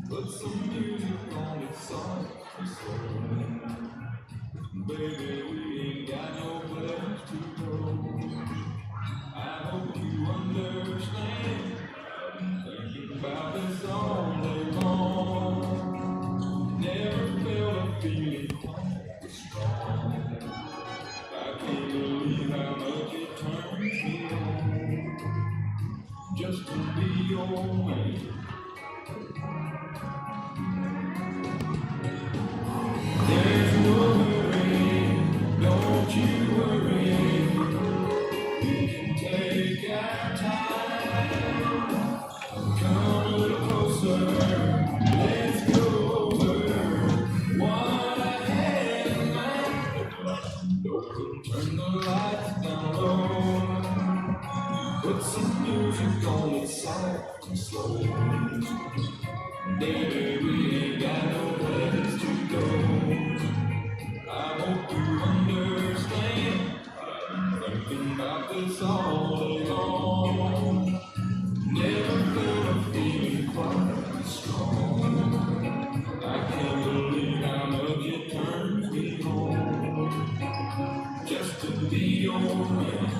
Put some music on it soft and slow. Baby, we ain't got no place to go. I hope you understand. Thinking about this all day long. Never felt a feeling quite this strong. I can't believe how much it turns me on just to be your man. There's no hurry, don't you worry. We can take our time. Come a little closer, let's go over what I had in mind. Turn the lights down low. Put some music on it soft and slow. Baby, we ain't got no place to go. I hope you understand. Thinking about this all day long. Never felt a feeling quite this strong. I can't believe how much it turns me on just to be your man.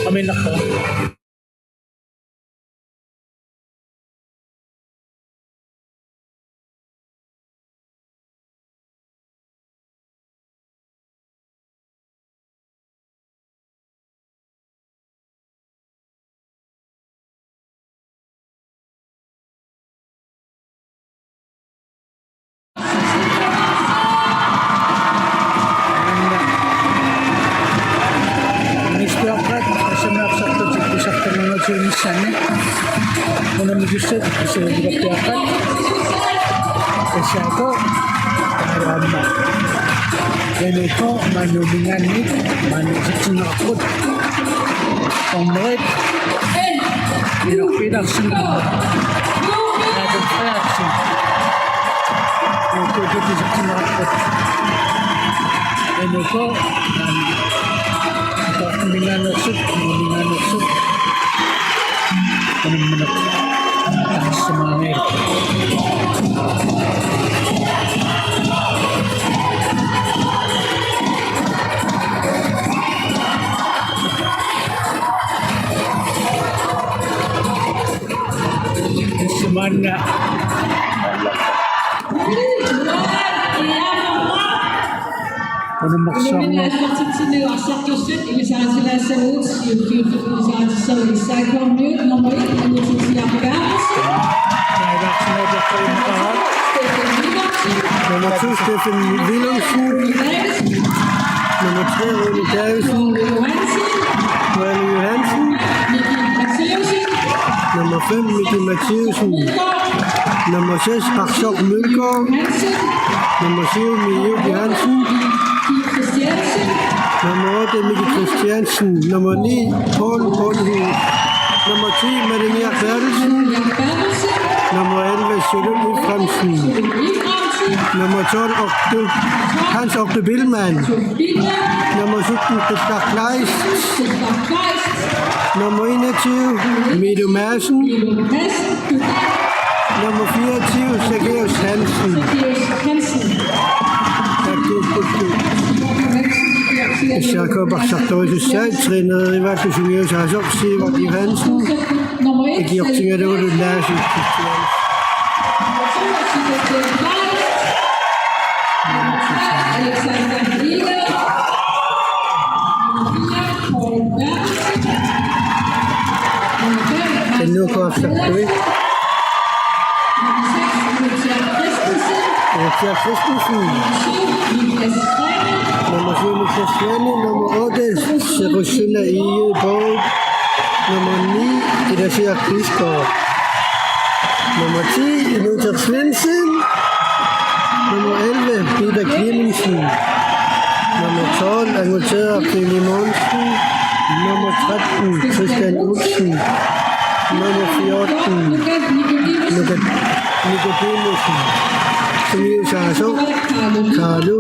Kami nako. Nisbyakat sa napsakto sa mga junisan muna migusod sa nabyakat kasi ako karama ganito manulingan ni manusik nakapot pangmulit pinak naging reaction ito dito sa nakapot ganito Minganusok. Anong manok? Taas sa mga ngayon. Semana. Anong maksama? Nu accepterstuk, immisatie salut, je kunt immisatie salut, zij kwam nu, nummer 1, en je ziet ja begaafd. Nummer 2, Stefan Willemsen. Nummer 3, Rune Thijssen. Rune Johansen. Nummer 5, Mickey Mathieusen. Nummer 6, Aksok Mølgaard. Nummer 7, Mijuki Hansen. Nummer 8, Mikkel Christiansen. Nummer 9, Paul Bornhus. Nummer 10, Marinir Bertelsen. Nummer 11, Charlotte Ifremsen. Nummer 12, Hans Okte Billmann. Nummer 17, Christoph Kleist. Nummer 21, Mido Madsen. Nummer 24, Sergeus Hansen. Jakob Aksaktorius træner Rivas Juniors Hasopsi og Liv Hansen. Jeg giver op til at det var det lærse. Sinuko Afsakui. Lucia Christensen. Nummer 7, Niklas Svane. Nummer 8, Serusula Ie Borg. Nummer 9, Ida Kriskov. Nummer 10, Inuta Svendsen. Nummer 11, Peter Clemensen. Nummer 12, Angleterre Kelly Monsen. Nummer 13, Christian Olsen. Nummer 14, Nicodemusen. Sumio Saso, Kalu.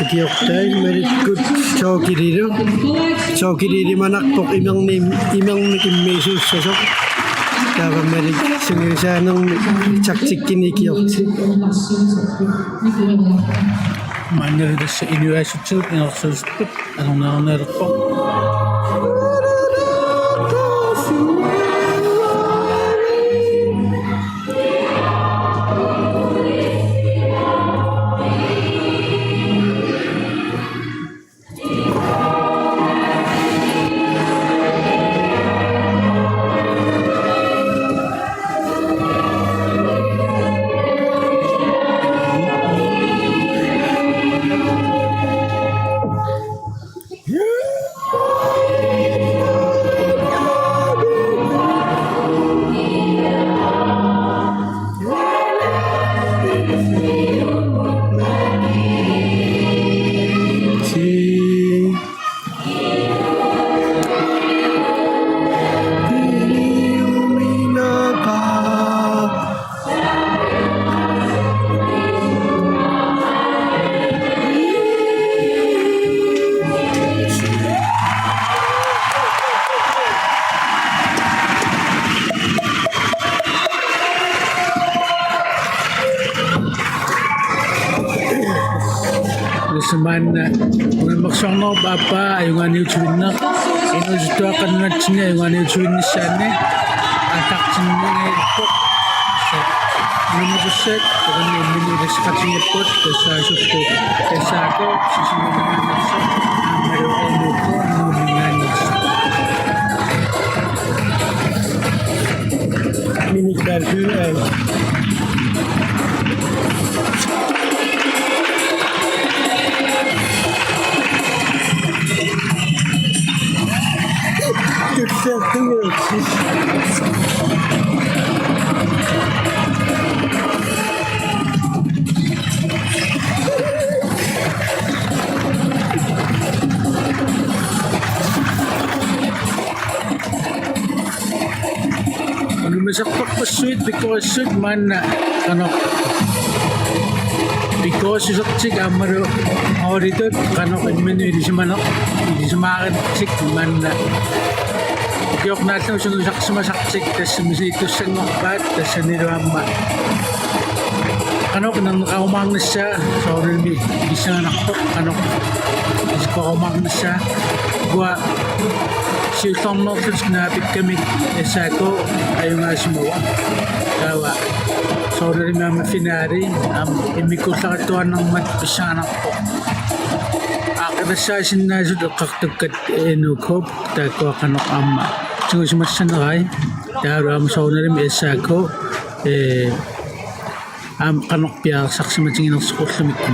Ikiyoktay, very good. Chokiriro. Chokiriri manakpok imang mesos sasok. Kaya merik sumio sa nung tsak-tsikin ikiyokti. Manner sa university, pinakasusput. Anong nangyari po? Seman kung magsong bapa yung ano yung na inusto akan na niya yung ano yung siya ne atak niya po sa minuset kung minuset sa niya po sa suko sa ako susunod na sa meron ano po Minik Darku ay Lumisakpak pa sweet because sweet man na ano because yung saksik amaro ako dito kano kanman hindi siya manok hindi siya makaksik man na kiyok natin yung sumasaksik tas sumisito sa ngakbat tas sa nirama kano kanang nakaumang na siya sorry mi hindi siya naktok kano kasi kaumang na siya gua si Tom Norton sinapit kami sa ko ay nga sumuwa kawa sorry rin mama finari imiko sa katuan ng matpisanak po akada sa sinasod kaktagat enukop tako kanok ama so sumatsan na kay daro am sorry rin sa ko kanok piyak saksi matingin ng sukot lumitin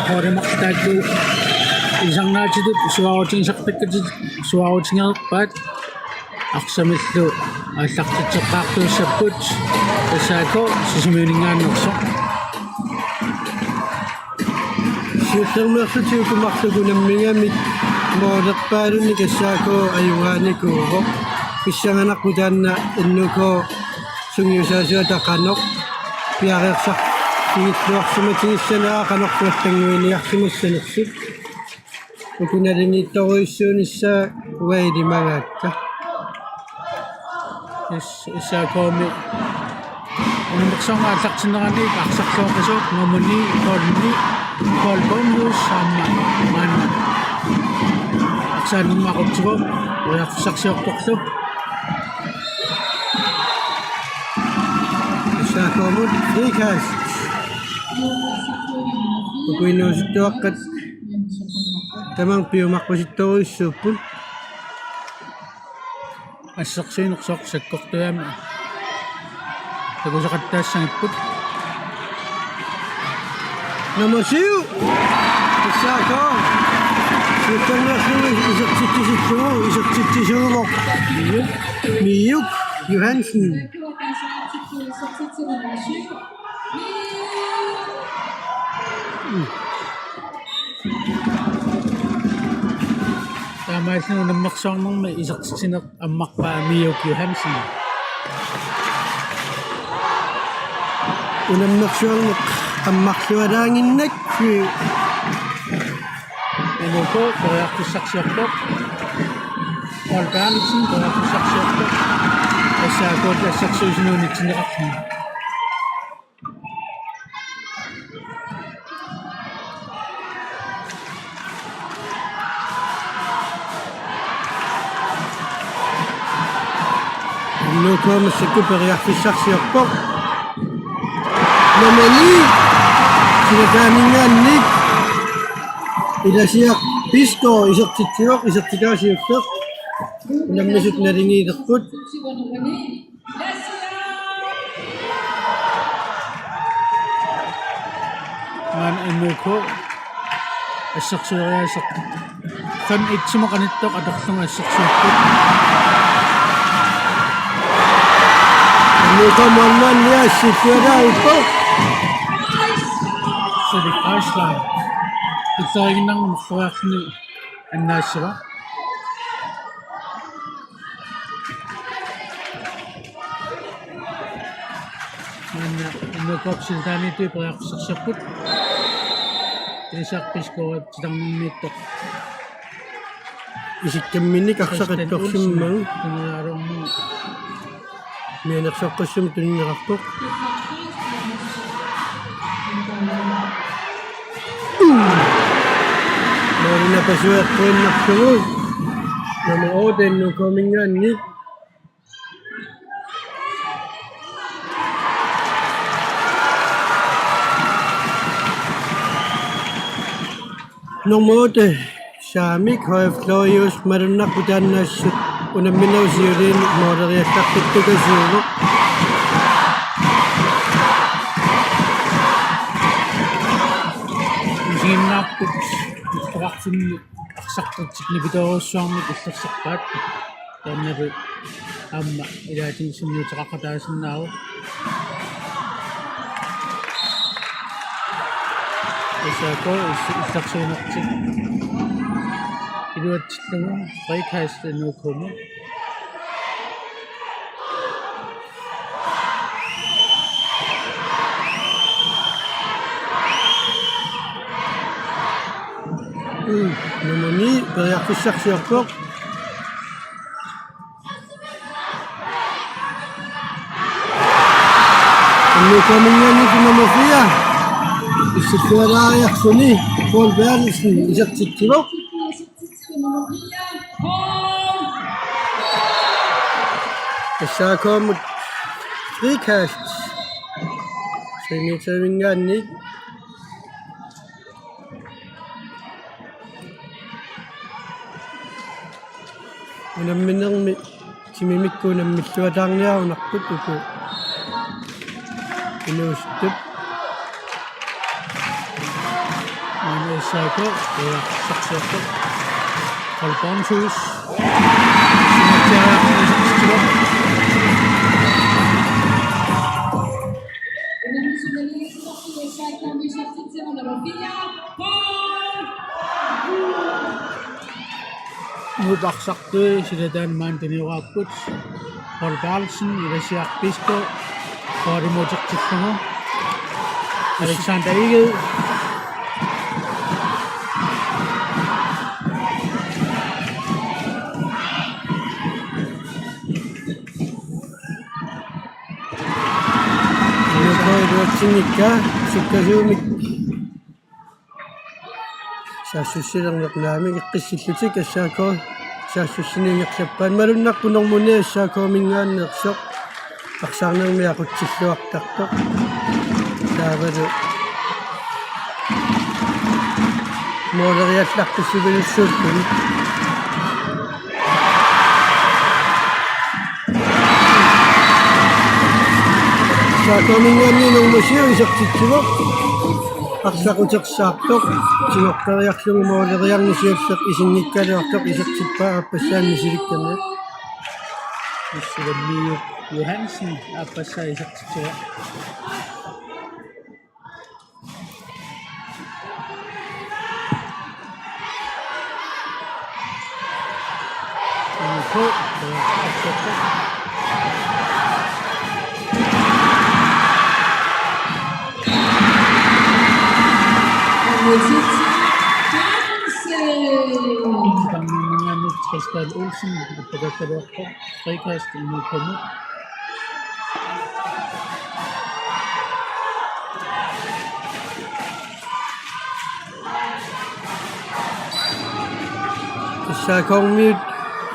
Kore makitago isang nachi dito suwawat yung sakpit ka dito suwawat nga pat aksamit do sakit sa kakto sa puts sa ko sisimunin nga nukso Siyutang maksuti ko maksugo ng mga modak paro ni kasako ayungani ko Isang anak ko dyan na ino ko sungyusasyo at kanok. Piyakaksak sinitluak sumatisya na kanok na tangwiniyak sumasanaksit. Kung na rin ito ko isun sa way di mga ka. Isa komi. Ang maksang atak sinangani, aksak ko kaso, ngamuni, kolbon mo sama mana. Aksan ng makot ko, wala ko saksiyok to. Isa ko mo, frikas. Kung inusito akat, tamang piyumak ko sito ko isupun. Asak siya, nuksok, sakok to yan. Tago sa katas ng ipot. Namasiyo! Isa ko! Sutang na siya, isak siti sumok. Miyuk Johansen. Tama siya nung namaksang nung may isak sinak amak pa Miyok Johansen. Unang naksyon ang maksyorangin na Ano ko, kaya ko saksiyok to. Paul Carlson, kaya ko saksiyok to. Kasi ako, saksiyok sinunit sinakak mo. Ano ko masiko pariyak fisak siyok po. Namali! Sinagamin nga Nick. Ila siyak pisto, isak siyok, isak siyok. Unang nasut na rin itakot. Man ano ko, asak siya, asak. Kan itsi mo kanito, kadak ng asak siya ko. Ano ko man niya, sitwera ito. Sa di Arslan. Ito ay nang makawak ni An-Nasra. Ano ko, silta nito yung pagkakasak sakot. Tinisakpis ko at sidang ng mitok. Isik kami ni kaksakat ko sumang. Tinarong mo. May naksak ko sum tunin nakaktok. Mari na pasuat ko yung naksunod. Na mga oden nung coming nga ni. Nung mote, Shamik, Hoef Loyos, Marunak, Budan na shoot. Unang minaw siya rin, mora rin takot ko ka siya. Hindi na po, distraction saktot signibito siyang nag-saksakat. Kaya na rin, ilating sumyo sa kakatasan na ako. Isa ko, isaksyon ako siya. Inuat siya mo, kay kahit na ko mo. Naman ni, kaya ko siya po. Ano kami nga nito na mafia? Isitwara ayak suni, Paul Carlson, isak sitirok. Isa ko mo free cast. Sa inyo sa nga ni. Unang minang simimik ko ng miswadang niya, nakot ko. Inustip. Ano isa ko, kaya saksa ko. Alphonsus. Sinatya ako ng saksa. baksaktui silataan maantaniuqaapпут Paul Carlsen ilasiarpisto koorimotiqtillugu Alexander Igel Inukoiruatsinnikka sukkasuumik saasussilernaqnaami iqqissillutik assaako saasussiningерлапpaан малуннарпунэрмуни ассаакоомингааннерсоқ арсаарнермиақутсиллуартартоқ таавалу моолериаллартуссивилуссууккуни саакоомингаанни нормасиу исертитсугоқ арсақутеқсаартоқ сингорпериарлугу моолериарнисиуллеқ исинниккалуартоқ исертиппаа аппассаанни силиккана Silammiu Johansen appassaa isaqtitsua Inuko Pangmanganit Pascal Olsen pagkakaroqo Freikast inukomu ассаакоормиут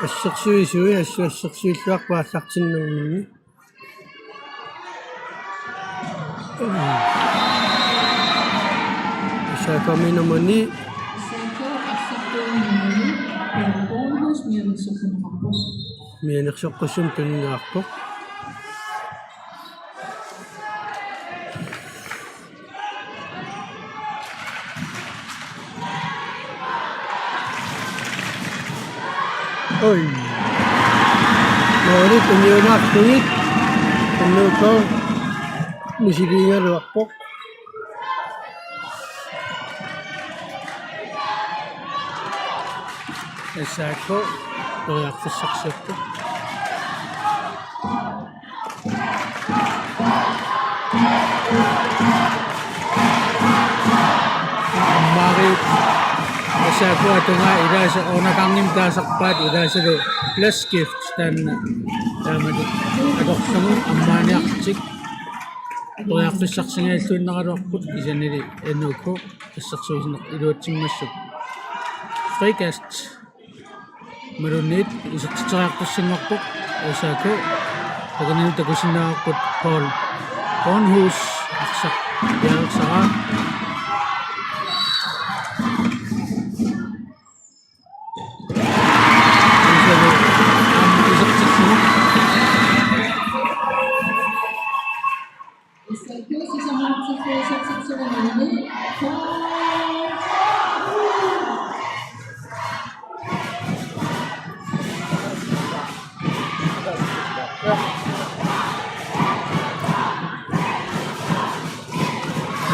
ассерсуисуи ассуассерсуиллуарпааллартиннэрминни ассаакооминомани мианерсоққуссум туннаарпоқ ой нори тунниунаартугит туннуукко мисилиингалуарпоқ Assaako toriartissarsiakku Mari Assaako atunga ilaasa onakangim taasarpaat ilaasalu plus gifts tanna taamadu adorlamun ammaaniartik toriartissarsingaаллуиннералуарпут isannili annuukku ассерсуисинеқ илуатсиммассук Freikast Marunit isaqtiqartarsinngorpuq Assaako taganinu takusinnaaqput Paul Kornhus aqsaq yaaqsara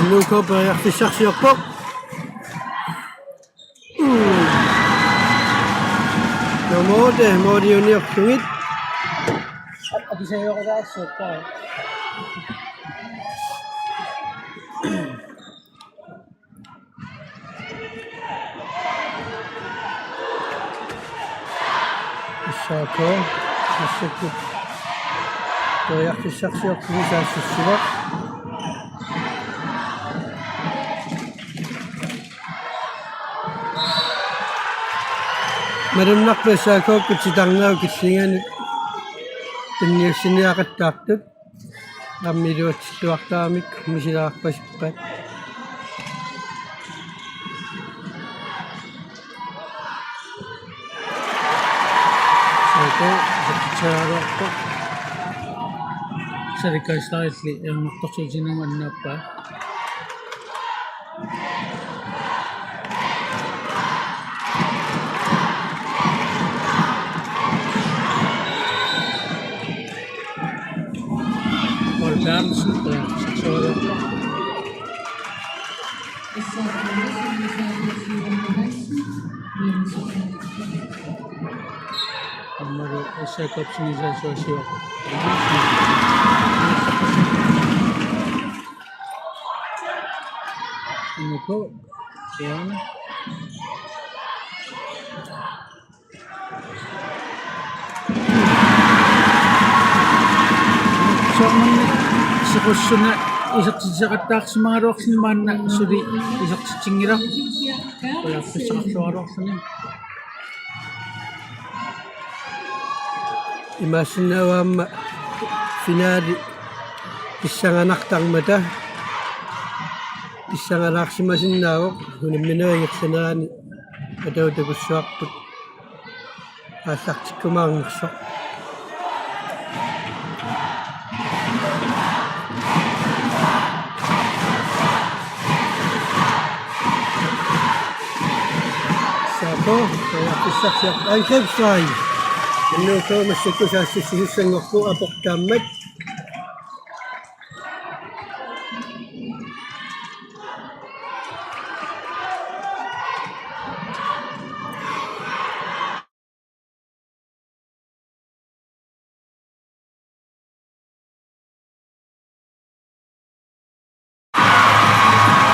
Inuko pariartissarsiorpoq Nomode moodiuniorlugit Apisayooqalaarsuuttaa Assaako assukku pariartissarsiorlugu saassussivaq Marunarpassaakokku titarnau killingani tunniussiniaqattaartut аммилуатсиллуартаамик мисилаарпасиппат Saako saqtiqaruarpoq sarikaistarilli eunnertorsuutinunga annaappa Paul Carlsen saqtiqaruarpoq Assaako Numero isa ko sinisa sosyo. Ano po? Yan. So, sa question na isak sa katak sa mga rocks naman na suri isak sa tsingira. Kaya ko sa rocks na yun. Imasinawam finali isang anak tang mata. Isang anak si masinawak. Hulim minawag sa nani. Adaw daw gusto ako. Asak si kumang naksok. Sako, kaya isak siya. Ay, subscribe. Ano ko, masya ko sa sususang ako apok damat.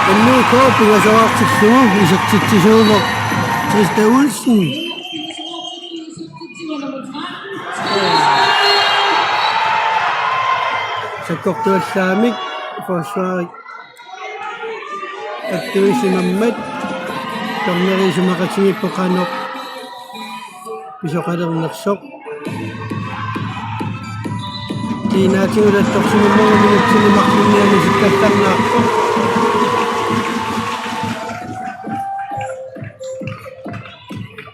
Ano ko, pinasawak sa sumo, isak si sumo. Trista Olsen. Sa koktuat samik, forsvar at tuwi si Mamat. Torneri si makasingit po kanok. Piso ka ng naksok. Di natin ulit tok si mga minute sinimaksin niya ni si Katang na.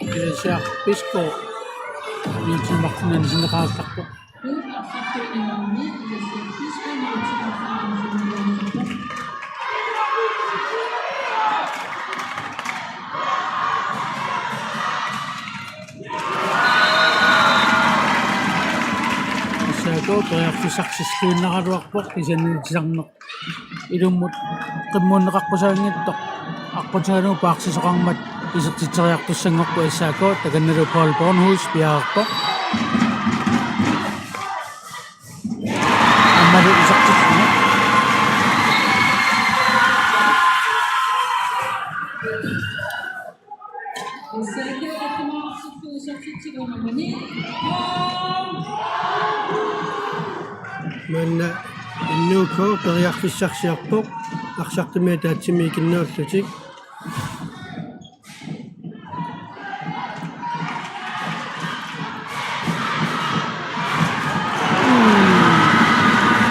Kaya siya, Pisco. Yung sumaksin na nakakatakot. Ko kaya ako successful nakaruak po kasi isang ilumot kamo nakakpasan nito ako sa ano pa akses kang mat isot si tsayak to sangok ko isa ko taga na Paul Bonhus biyak po ang mali isak mo Mana inu ko teriak fisak siapok aksak tu meta cimi kenal tu.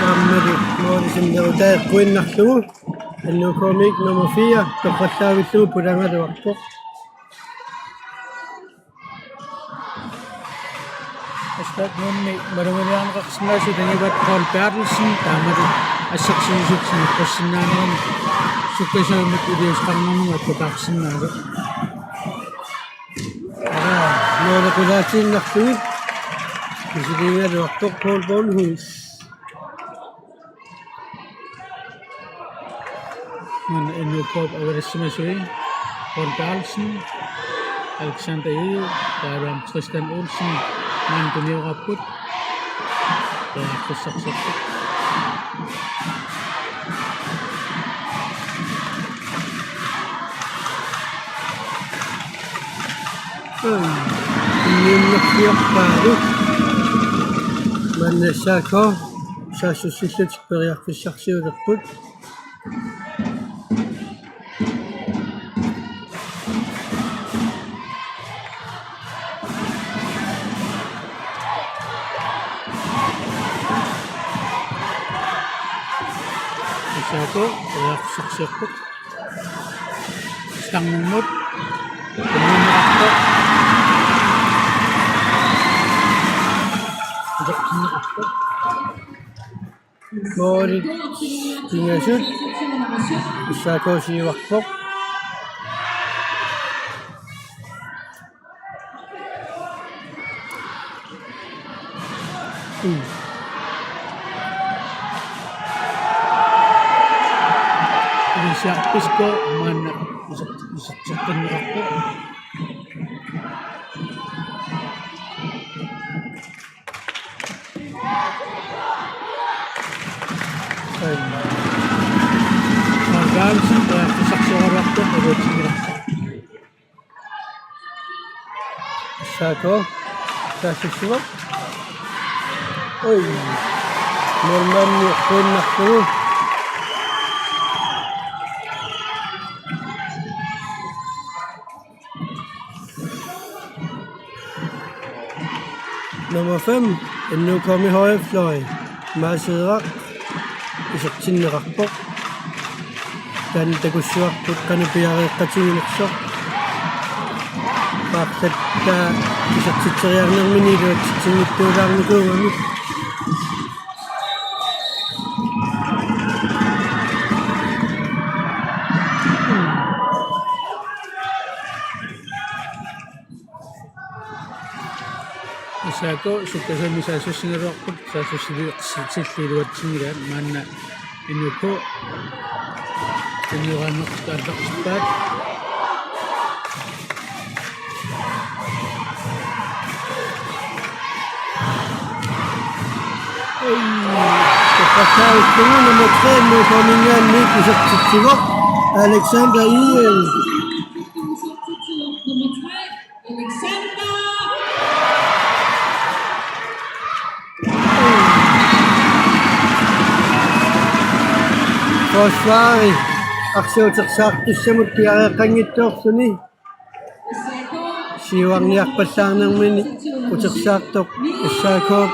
Kamera mau disini udah kuin nak tu. Inu komik nama Fia terpaksa itu purang ada waktu. Start nun may marami ang kakasna si Danibat Paul Perlson tama rin asak sinusuk sa question na naman suka siya mag-ideas parang naman at kakasna na rin Mau nak kudasin nak tu. Di sini ada waktu Paul Bonhus. man inu po awal sumasuri Paul Perlson Alexander Iyo parang Tristan Olsen man tumiyo kaput kaya ako saksak Ini nak siap baru. Mana siapa saya susit supaya fisak siu dapat. isa ko kaya ako saksak po istang mumot kumunok po Dok sinakap po Mori tinggal sud. Bisa kau si wakpok. Ini siya Pisco mana isaksakan niya po Carlson saksioraqtu urutsingiraqta. Sako. Sasusuwak. Oi. Norman ni Nakku. Nummer 5. Nu kommer højrefløj. Masserak. Isaktinneraqpoq. Dan takussuarput kanupiareqqatiginersoq. Paaqsatta isaksitseriarnermini luatsitsingittuulaarnikuungami. Sako sukasami sasusingiraqput sasusiliqsittiluatsingilaat maanna inuku tiniuqanneqtaallaqsippaat Passauttungu nummer 3 nu formingaannik isaksitsivaq. Alexander Iel. Nummer 3, Alexander. Forsvari. Aksuutersaartussamut piareqqanngittuorsuni. Siuarniarpallaarnermini utersaartoq issaakoop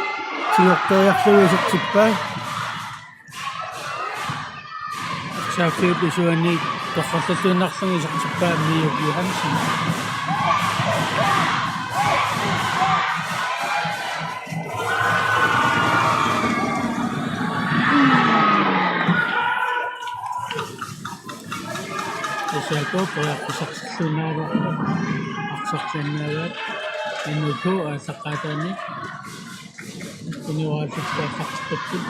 tingortoriarlugu isaqsippaa. saafiut isuani toqqortatuunarlungi isaqsippaa Miyuk Johansen. Sako poyaqpisaqsilluunaaruq aqsarlannaagaat inuku saqqaataani kuniuaalluttuaqartipattut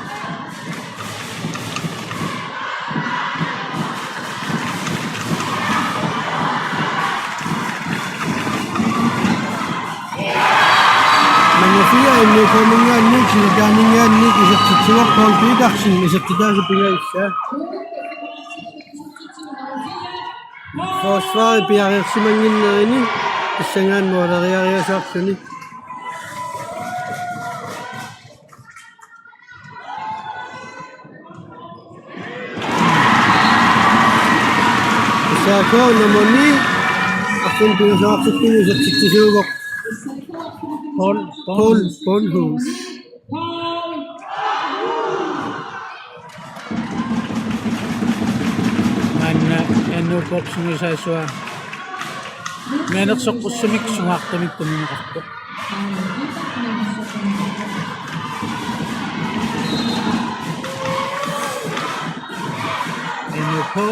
Nummer 4 nu formingaannik silkaaningaannik isaksitsivaq Paul Petersen isaktitaasipingaissa. Forsvari piareersimanginnerini issangaan mooleriariasaarsuni. Sako nummer 9 aksun pinasaqsittigu isaksitsisuugoq Paul Bonhus. maanna annuuqorsungisaasua meanersoqqussumik sungaartamik tumineqarpoq annuuqo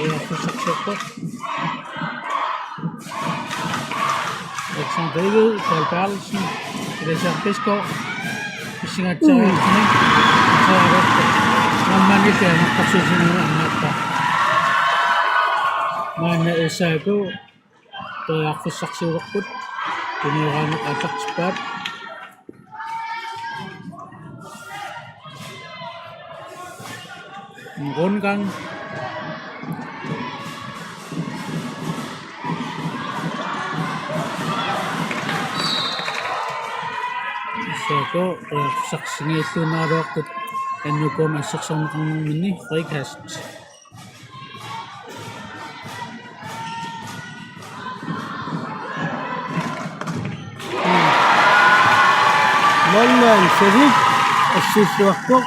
eaqqussaqsorpoq Alexander Iel, Paul Carlsen, Richard Pisgaard, Singatsariartuni saaraqta mammanita naqqarsuusinuannaappa maanna isaaku toyaqqussarsiulerput tuniuqaaneq aqartippaat rundgang Sako toyaqqussarsingiilluunaaruaqtut annukum assersorneqarnerminni Frikast. Molman Serik assilluarpoq.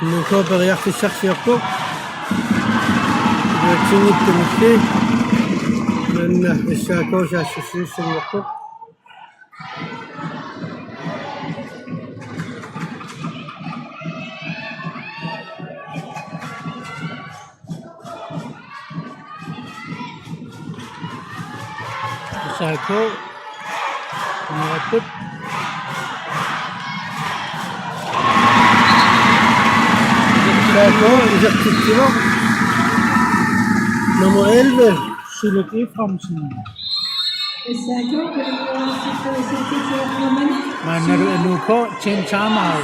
Nuko periartissarsiarpoq. Yuatsingittumulli. Manna issaakoosaassissuussaguarpoq. Sako Ngaraput Sako, isaksitsimo. Nummer 11. Philip Eframsen. Isako, putting your answer for the city of Romani. Manaru Anuko, Chen Chamao.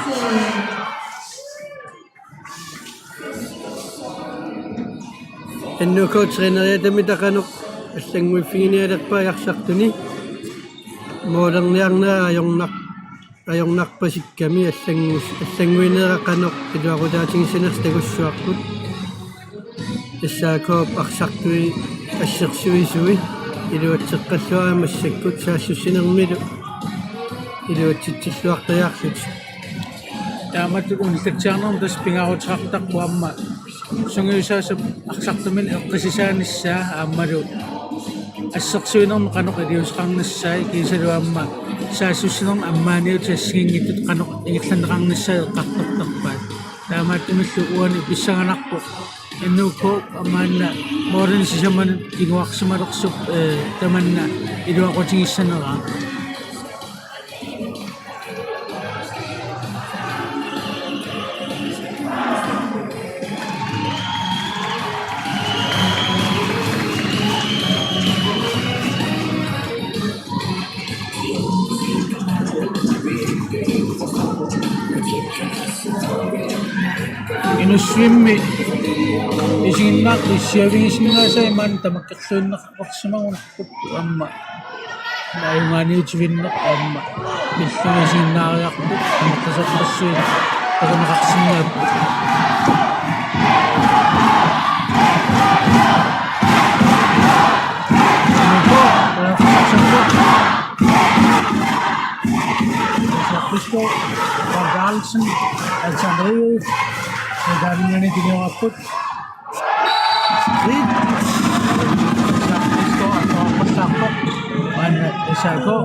Enno ko traineriyata mitakanok assangui finginialerpa yarsartuni moolang niarna ayong nakpasikkami assanguineeraqanok iluaqutaatingisiners tagussuarput issaako arsartui assersuisui iluatseqqalluaa massakkut saassussinermilu iluatsitsilluartajaarlut Tamat untatsiarnam tas pingarutsartaq puamma. Sunguyusaasa aksartumin eqqisisaanissa aammalu ассерсуинерм канок илиусқарнассаа кисалуамма саассуссинерм аммааниут сассигингиттут канок игилланеқарнассаа эққартортарпаат таамааттумиллу уани писсаганарпо эннуко амаанна морин сисаман кигуарсималерсуп таманна илуақутигиссанераа инуссуимми исигиннаақ иссиавигисиннаасаа имаан тамаккерлуиннеқарсимагунарпут амма наимааниутивиннеқ амма миллунисигиннаариарпут аммаққасаққассуина тагунеқарсиннааппут Francisco Vargalsen, Alexandru, Daniel Tinoput, Francisco Atopasako, and Esako.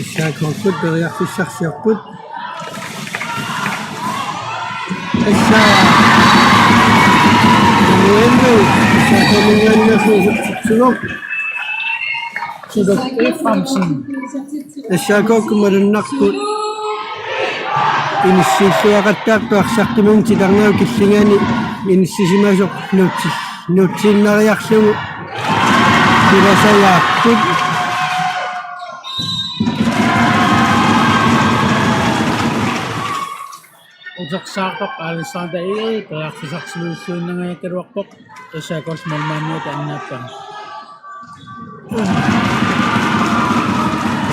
Issaakoopput periarfissarsiarput Philip Eframsen. Issaakookummalunarput inississuaqattaartu arsartumun tilarnau killingani inissisimasoq nutsinnariarlugu tilasayaarput Ujaksaaqaq Alexander periarfisarsiluussuunnangayakaluarpoq Isakos malmaaniut annaappan.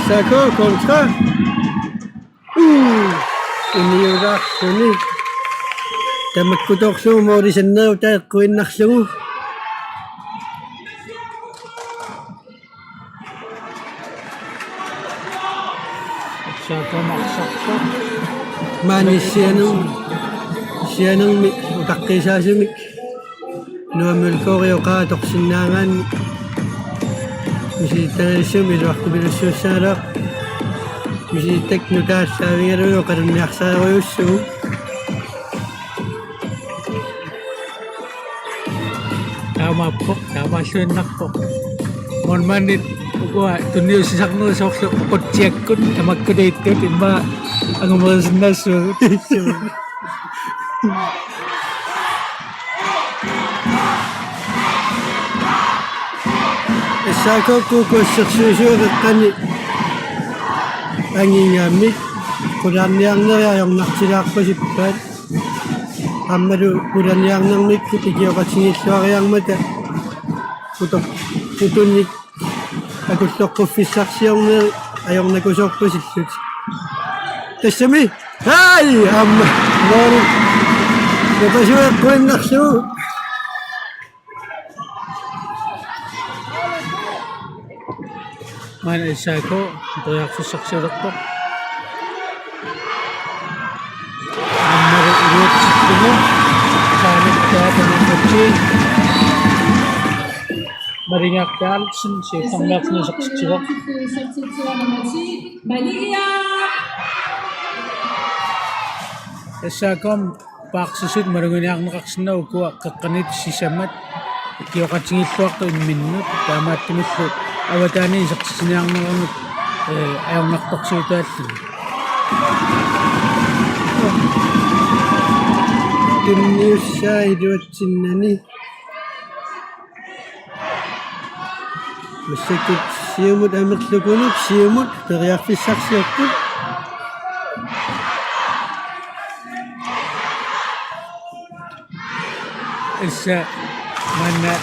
Sako kontra. Iniuraarluni. Tamakkutorlugu moorisanneru taeqquinnarlugu. Isako maqsarpoq sianungmi utaqqisaasumik nuamulkoorioqaa torsinnaangaanni misittarissumi iluartupilussuussaalaaq misittak nutaassaavigaluyo qalunniarsaaruйussugu таамааппоқ таамааллуиннарпоқ монманнит угуа тунниусисарнерисоорлу оқутсиаккут тамаккулииттут имма ангумерисиннаассуагу Issaakookkukkuussерсуусуугеққани ангингааммик кулаарниарнериарнартилаарпасиппаат аммалу кулаарниарнермиккут икиоқатингиллуариармата путунник акуллоққуффиссарсиорнери аёрнакусоорпасиллут тассами хай амма нори напасуэққуиннарлуу Mana Isako periarfissarsiulerpoq аммару илуутситтугу саанаттаатануутси Maringaartaalsen siuqqarniartinuseqsitigoq Issakom paaksusut marunganiak nakaksna ukua kakanit sisamat kiwakatsingitpuak to minut tamatimit po awatani saksiniang nangangut ayaw naktaksutat Timnius siya iduatsinani. Masikip siyamut amik lukunuk siyamut teriak fisak siyakut. isa mana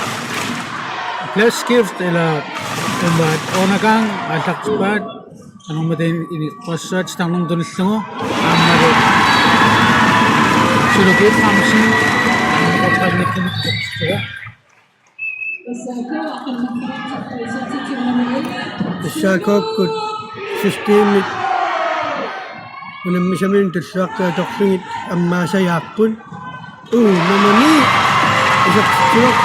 plus gift ila tempat onakang atak cepat anong matin ini kosot tanong tulisungo amaro sulukit kamsi ang kapagnik ng juga Pesako akan mengharap aktualisasi tim nomor 8. Siya kut systemik. Unang misamin tusak ka toksungit amma sa yakpun. Namani. Isak suwak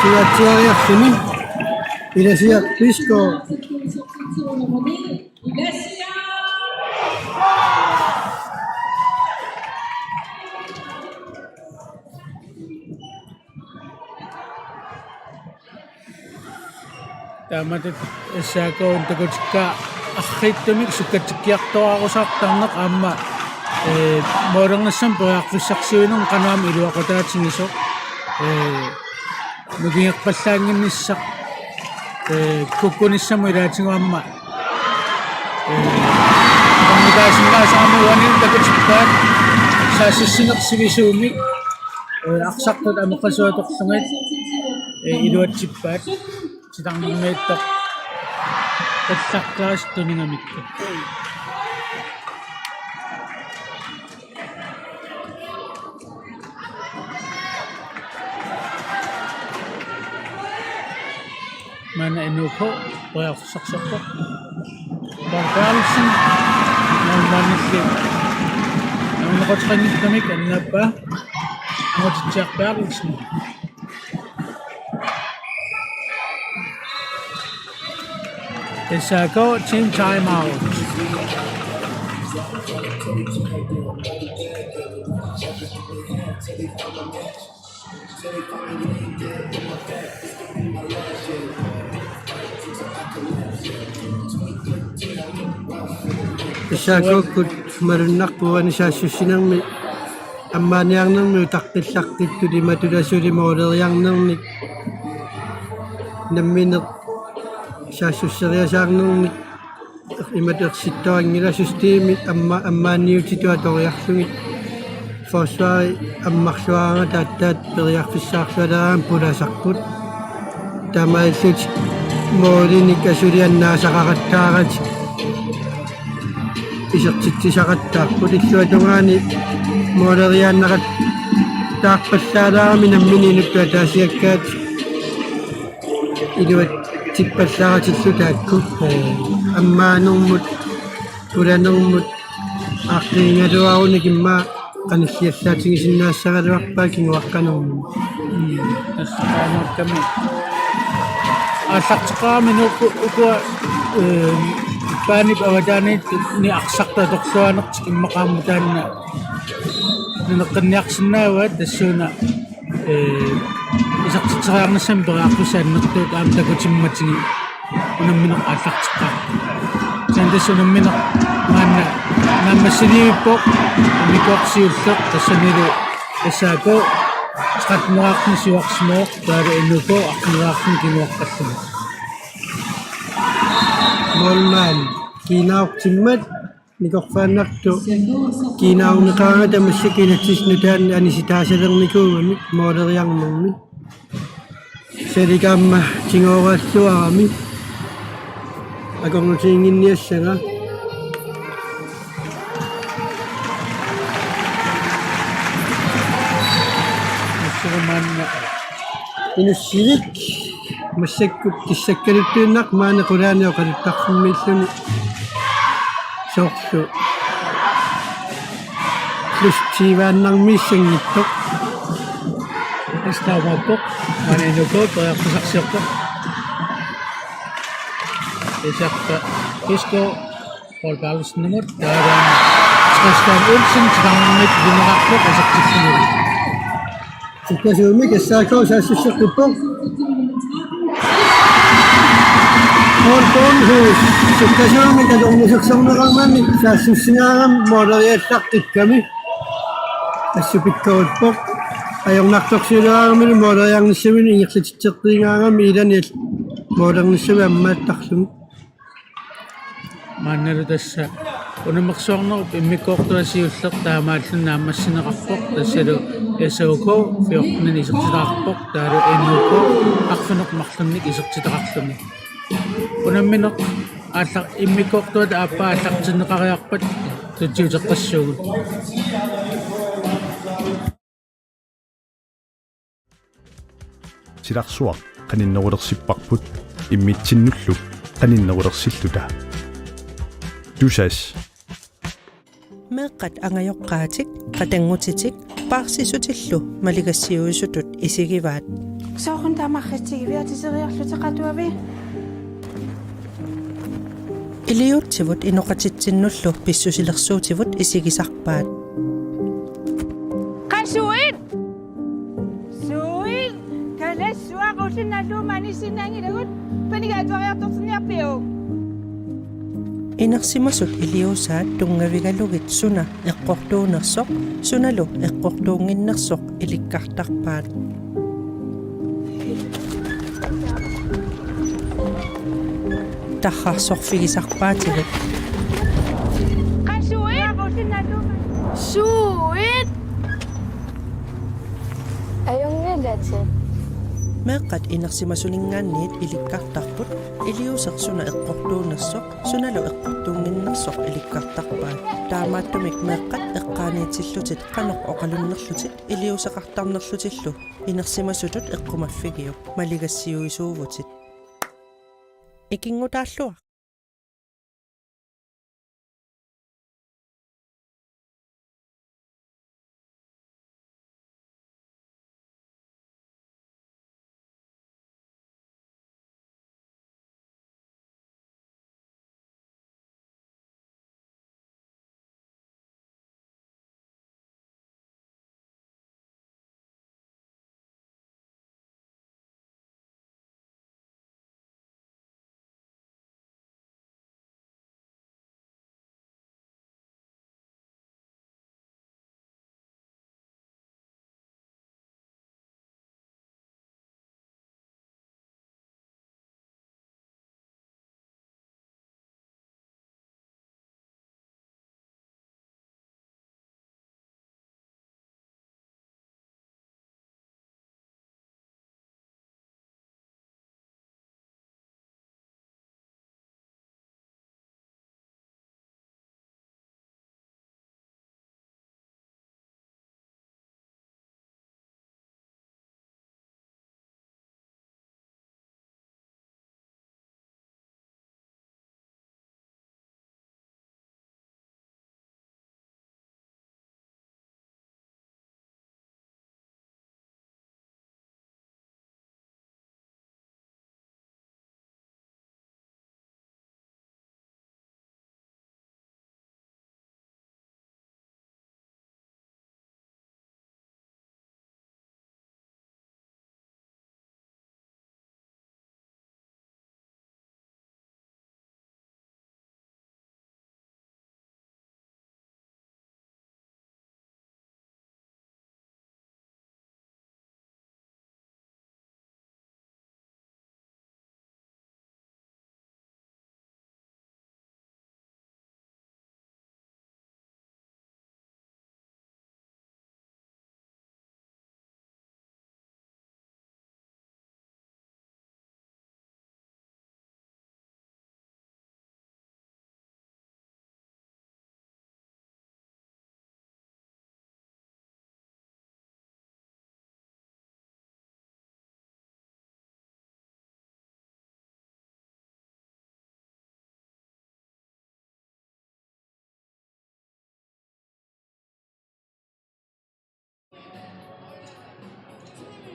suwat siya yaksini. Ila siya Pisco. Tim nomor 8. Iglesia. Tamatit isa ko untuk ka akhit tumik sukat sikyak to ako sa tangnak ama morang nasam pa akrisaksyon ng kanam ilu ako tat sinisok maging akpasangin ni sak kukunis sa mo irat sing ama pangitasin nga sa amo wanin takot sikat sa sisinak sinisumi aksak to amo kasuatok sungit ilu at sipat sidang metok ketaklas tuning amit ko. Mana inuko, kaya saksak ko. Pagkalisin, ng manisip. Ang nakotsakanit kami, kanina pa, ang matsitsak pagkalisin. Pesako team timeout. Pesako kut marunak buwan siya susinang mi amman yang nang mi taktit saktit tu di matuda suri model yang nang ni naminat siya susirya siyang nung imadak sito ang nila systemit amma niyo sito ato reak sungit fosway ammak suwa nga tatat periak fisak suwadaan pura sakput tamay such mori ni kasurian nasa kakatakat isak siti sa katakput ikso ato nga ni mori yan nakatakpas sa dami ng mininip kata siya kat inuwat Cipat sangat sudahku, amma nung mut, pura nung mut, akhirnya doa ni gimma kan siya sing sinasa kadwak pa kingwak kanong. Salamat kami. Asak sa kami uko panib awadani ni aksak ta dokso anak sikin makamutan na nakanyak sinawad dasuna isak sa na sembra ako sa nagtut am dagot simmatsingi unang minok atak ka sanda sunang minok mana na masinipok umikok siyusok kasaniro kasako sakat muak ni siwak smoke dari inuko akmuak ni kinuak kasama Molman, kinaw simmat nikok fanak to kinaw nakangada masih kinaksis nudan anisitasa lang niko model yang mami seri kama cingawas to ami agong singin niya siya suman na inusilik masakut kisakaritu nak mana kurana karitak sumisun sokso terus ciwan ng missing ito basta mapok mana inuko kaya kusaksok ko isak ka Pisco Paul Paulus nummer daaraan Sebastian Olsen sedang mit binakaklo sa Kitsunur. Sikasumi kasako sa susukupok. Paul Paulus. Sikasumi kadong musuksong na kami sa susinangan morayatak kami. Asupit kautpok. Ayong naktok sila kami morayang nisimin inyak sa tsitsakti nga kami ilan yun. Morang nisimin matak sumi. Manner tas unang maksong no imikok to si uslok tama sa namas sinakapok tas ero ko fiyok na isok sinakapok daro enuko aksunok maksunik isok sitakaksunik. Unang minok atak imikok to da apa atak sinakakakpat to jujak kasyo. Siraksuaq qaninnerulersippaqput immitsinnulluk qaninnerulersilluta tusas meeqqat angajoqqaatik qatangutitik paarsisutillu maligassiuisutut isigivaat Soqun tamarritigiviatiseriarlutaqatuavi iliutsivut inoqatitsinullu pissusilersuutivut isigisarpaat Qansuit Suit kalassuaqullinalluumani sinnaangilagut panigaatuariartortiniarpiu Inarsimasut iliusaat tungavigalugit suna eqqortuunersoq sunalu eqqortuunginnersoq ilikkartarpaat tarrarsorfigisarpaatigut Qansuit Suit Ayongalati meeqqat inarsimasulingaanniit ilikkartarput iliusersuna eqqortuunersoq sunalu eqqortuunginnersoq ilikkartarpaat taamaattumik meeqqat eqqaaniitillutit qanoq oqalunnerlutit iliuseqartarnerlutillu inarsimasutut eqqumaffigiuq maligassiuisuuvutit ikingutaalluaq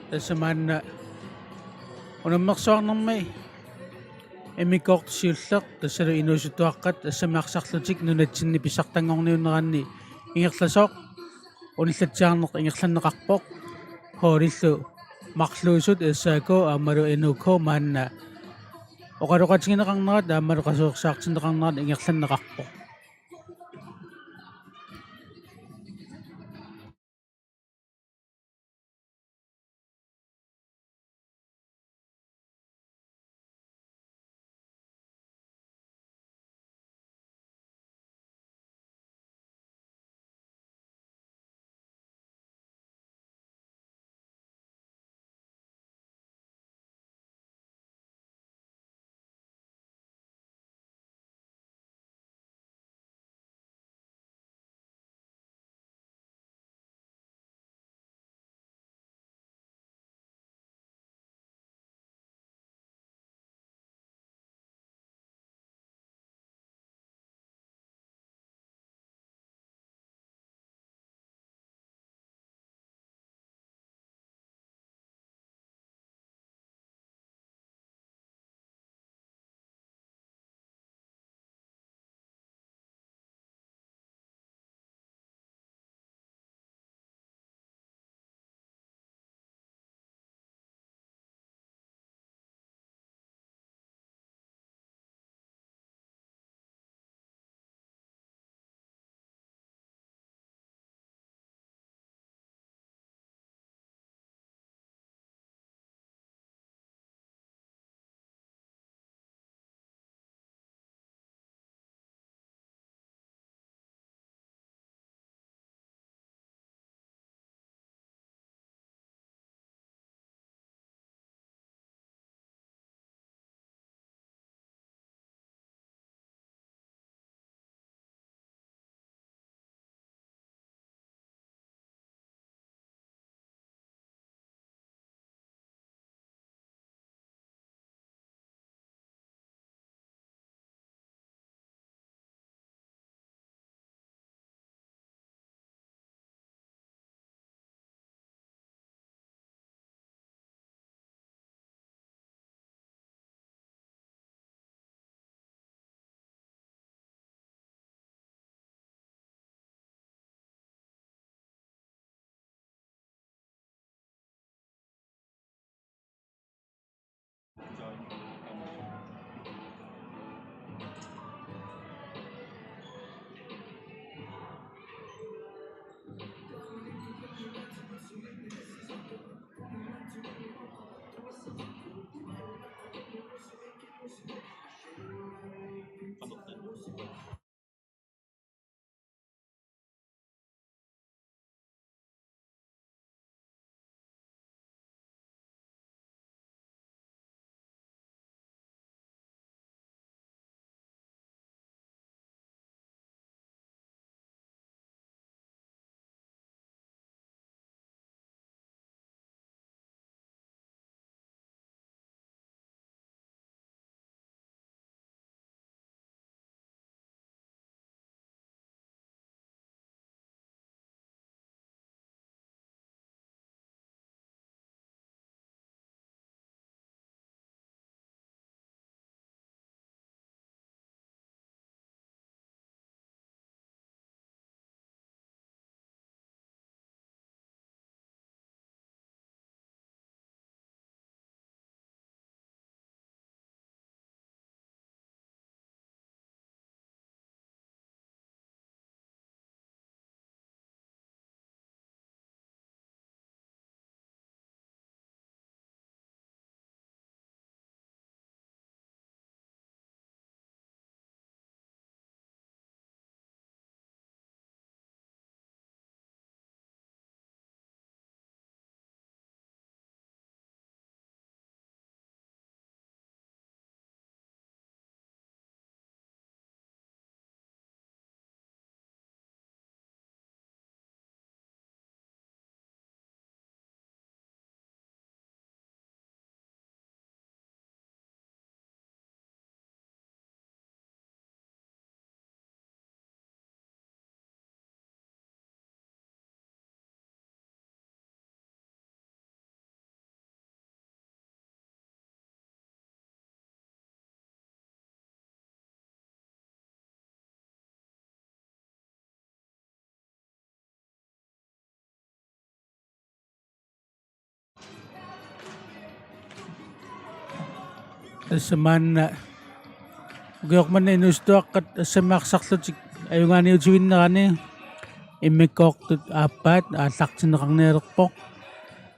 Tas man unang maksong ng may эмикоортсиуллеқ тассалу инуусуттуаққат ассамаақсарлутик нунатсинни писсартангорниунеранни ингерласооқ униллатсиарнеқ ингерланнеқарпоқ хоориллу марлуусут эссаако аамалу энуко маанна оқалоқатигинеқарнерат аамалу қасуерсаартинеқарнерат ингерланнеқарпоқ Tasaman na gayok man na inustuak at samaksaklot ayong nga niyo juwin na kani imikok tut apat atak sinakang nerokpok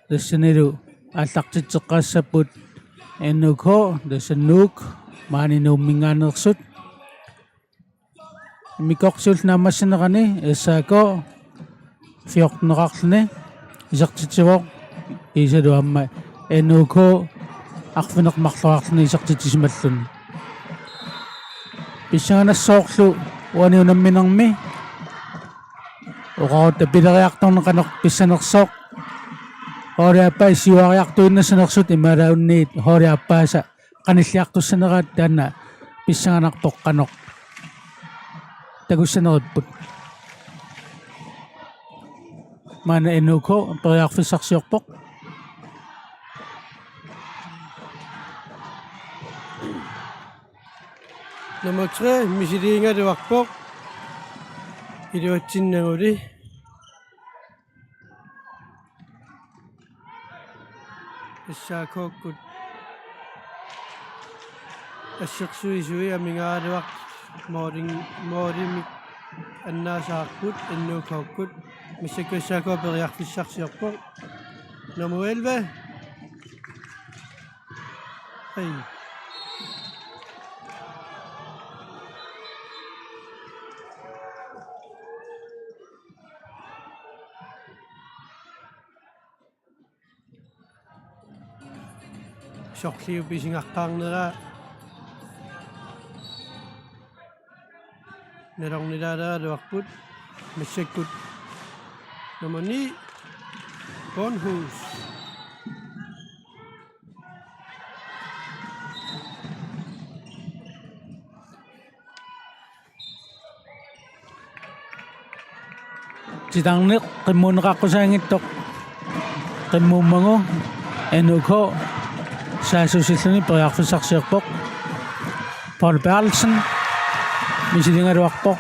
tasaniro atak tsaka saput enug ho tasanug maninaw minganok imikok sul namas na kani isa ko fiyok nakakne isak tsitsiwok isa do amma enug ho akfinak maklawak na isak tsitsismatlun bisa na soklo wani unang minang mi o kao tapi nakayak tong nakanok bisa naksok hori apa isiwa kayak to na sa naksut imaraw ni hori apa sa kanisyak to sa nakatan na bisa nga nakpok kanok tagus sa nakadput mana enug ko payak fisak siyokpok Nummer 3, Misiringa de Wakpok. Idiwatin na uli. Isa kokut. Asyak suwi-suwi aming arawak. Moring anna sakut, enno kokut. Misik isa ko beriak fisak siyokpok. Nummer 11. Hey. Sokliw bising akang nara. Nerong nidara wakput. Mesekut. Nomor ni. Bonhus. Sitang nik kimo nakakusangit tok kimo mango enug ho sa susitan ni payak fisak siyokpok Paul Berlsen misilinga wakpok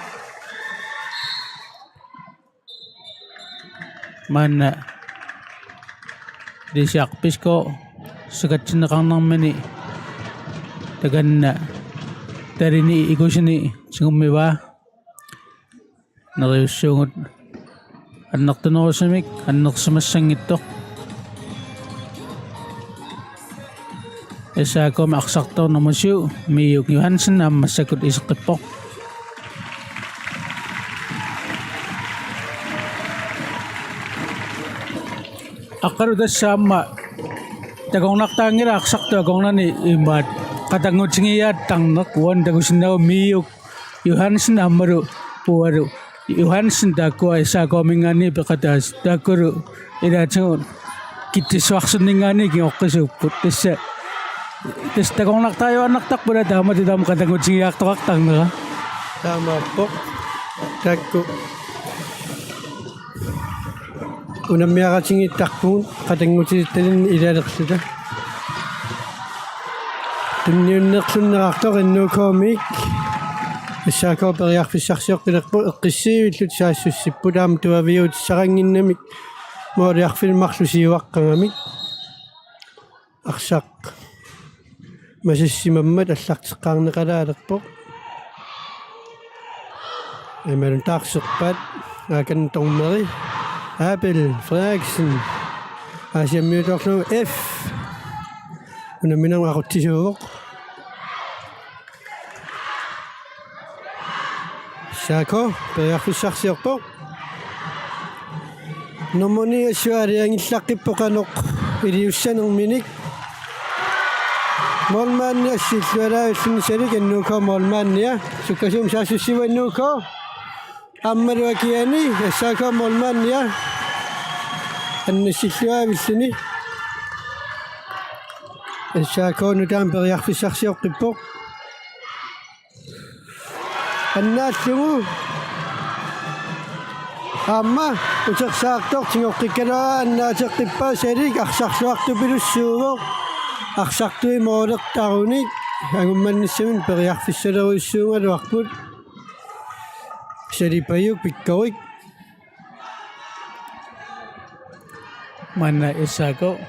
mana di siyak pisko sagat sinakang nang mani tagan na dari ni igusini singumiwa nakayusungot anak tuno samik anak sumasangit tok isa ko maksakto na musyo miyok Johansson na masakot isak tipok akaro da sama tagong naktangira aksakto agong nani imat katangot singiyat tang nakwan dagusinaw miyok Johansson na maru puwaro Johansson dako isa ko mingani bakatas dakoro idatsungon kitiswaksun ningani kiyokasuput tisa Tes tagong nak tayo anak tak pada dama di dalam kadang ujiak tokak tang na. Tama po. Tako. Unang miya kasing itakpun, kadang ujitin idadak sila. Tumyun naksun nakaktok no comic. Isa ko pariyak fisaksok pinakpo kasi ilut sa susipudam tuwawiyo sa kangin namik. Moriyak filmaksusiwak kangamik. Aksak. Masisimamat at sakskang nakalarak po. Ay meron taksukpat. Akan tong mari. Apple, Fragson. Asya mutok no F. Una minang ako tisok. Sako, payak fisaksok po. Nomoni asyari ang islakip po kanok. Iriusan ng minik. Molman niya si Swara sinisari kan nuko molman niya sukasum sa susiwa nuko ammarwa kiyani saka molman niya an si Swara bisini saka nutam beriak fisaksok tipok anna tumu amma usak saktok singok kikara anna sak tipa seri aksak waktu birusuwo Aksak tu'y morak taonik. Ang umanisamin pariyak fisaraw isunga wakput. Sari payok pikawik. Mana isa ko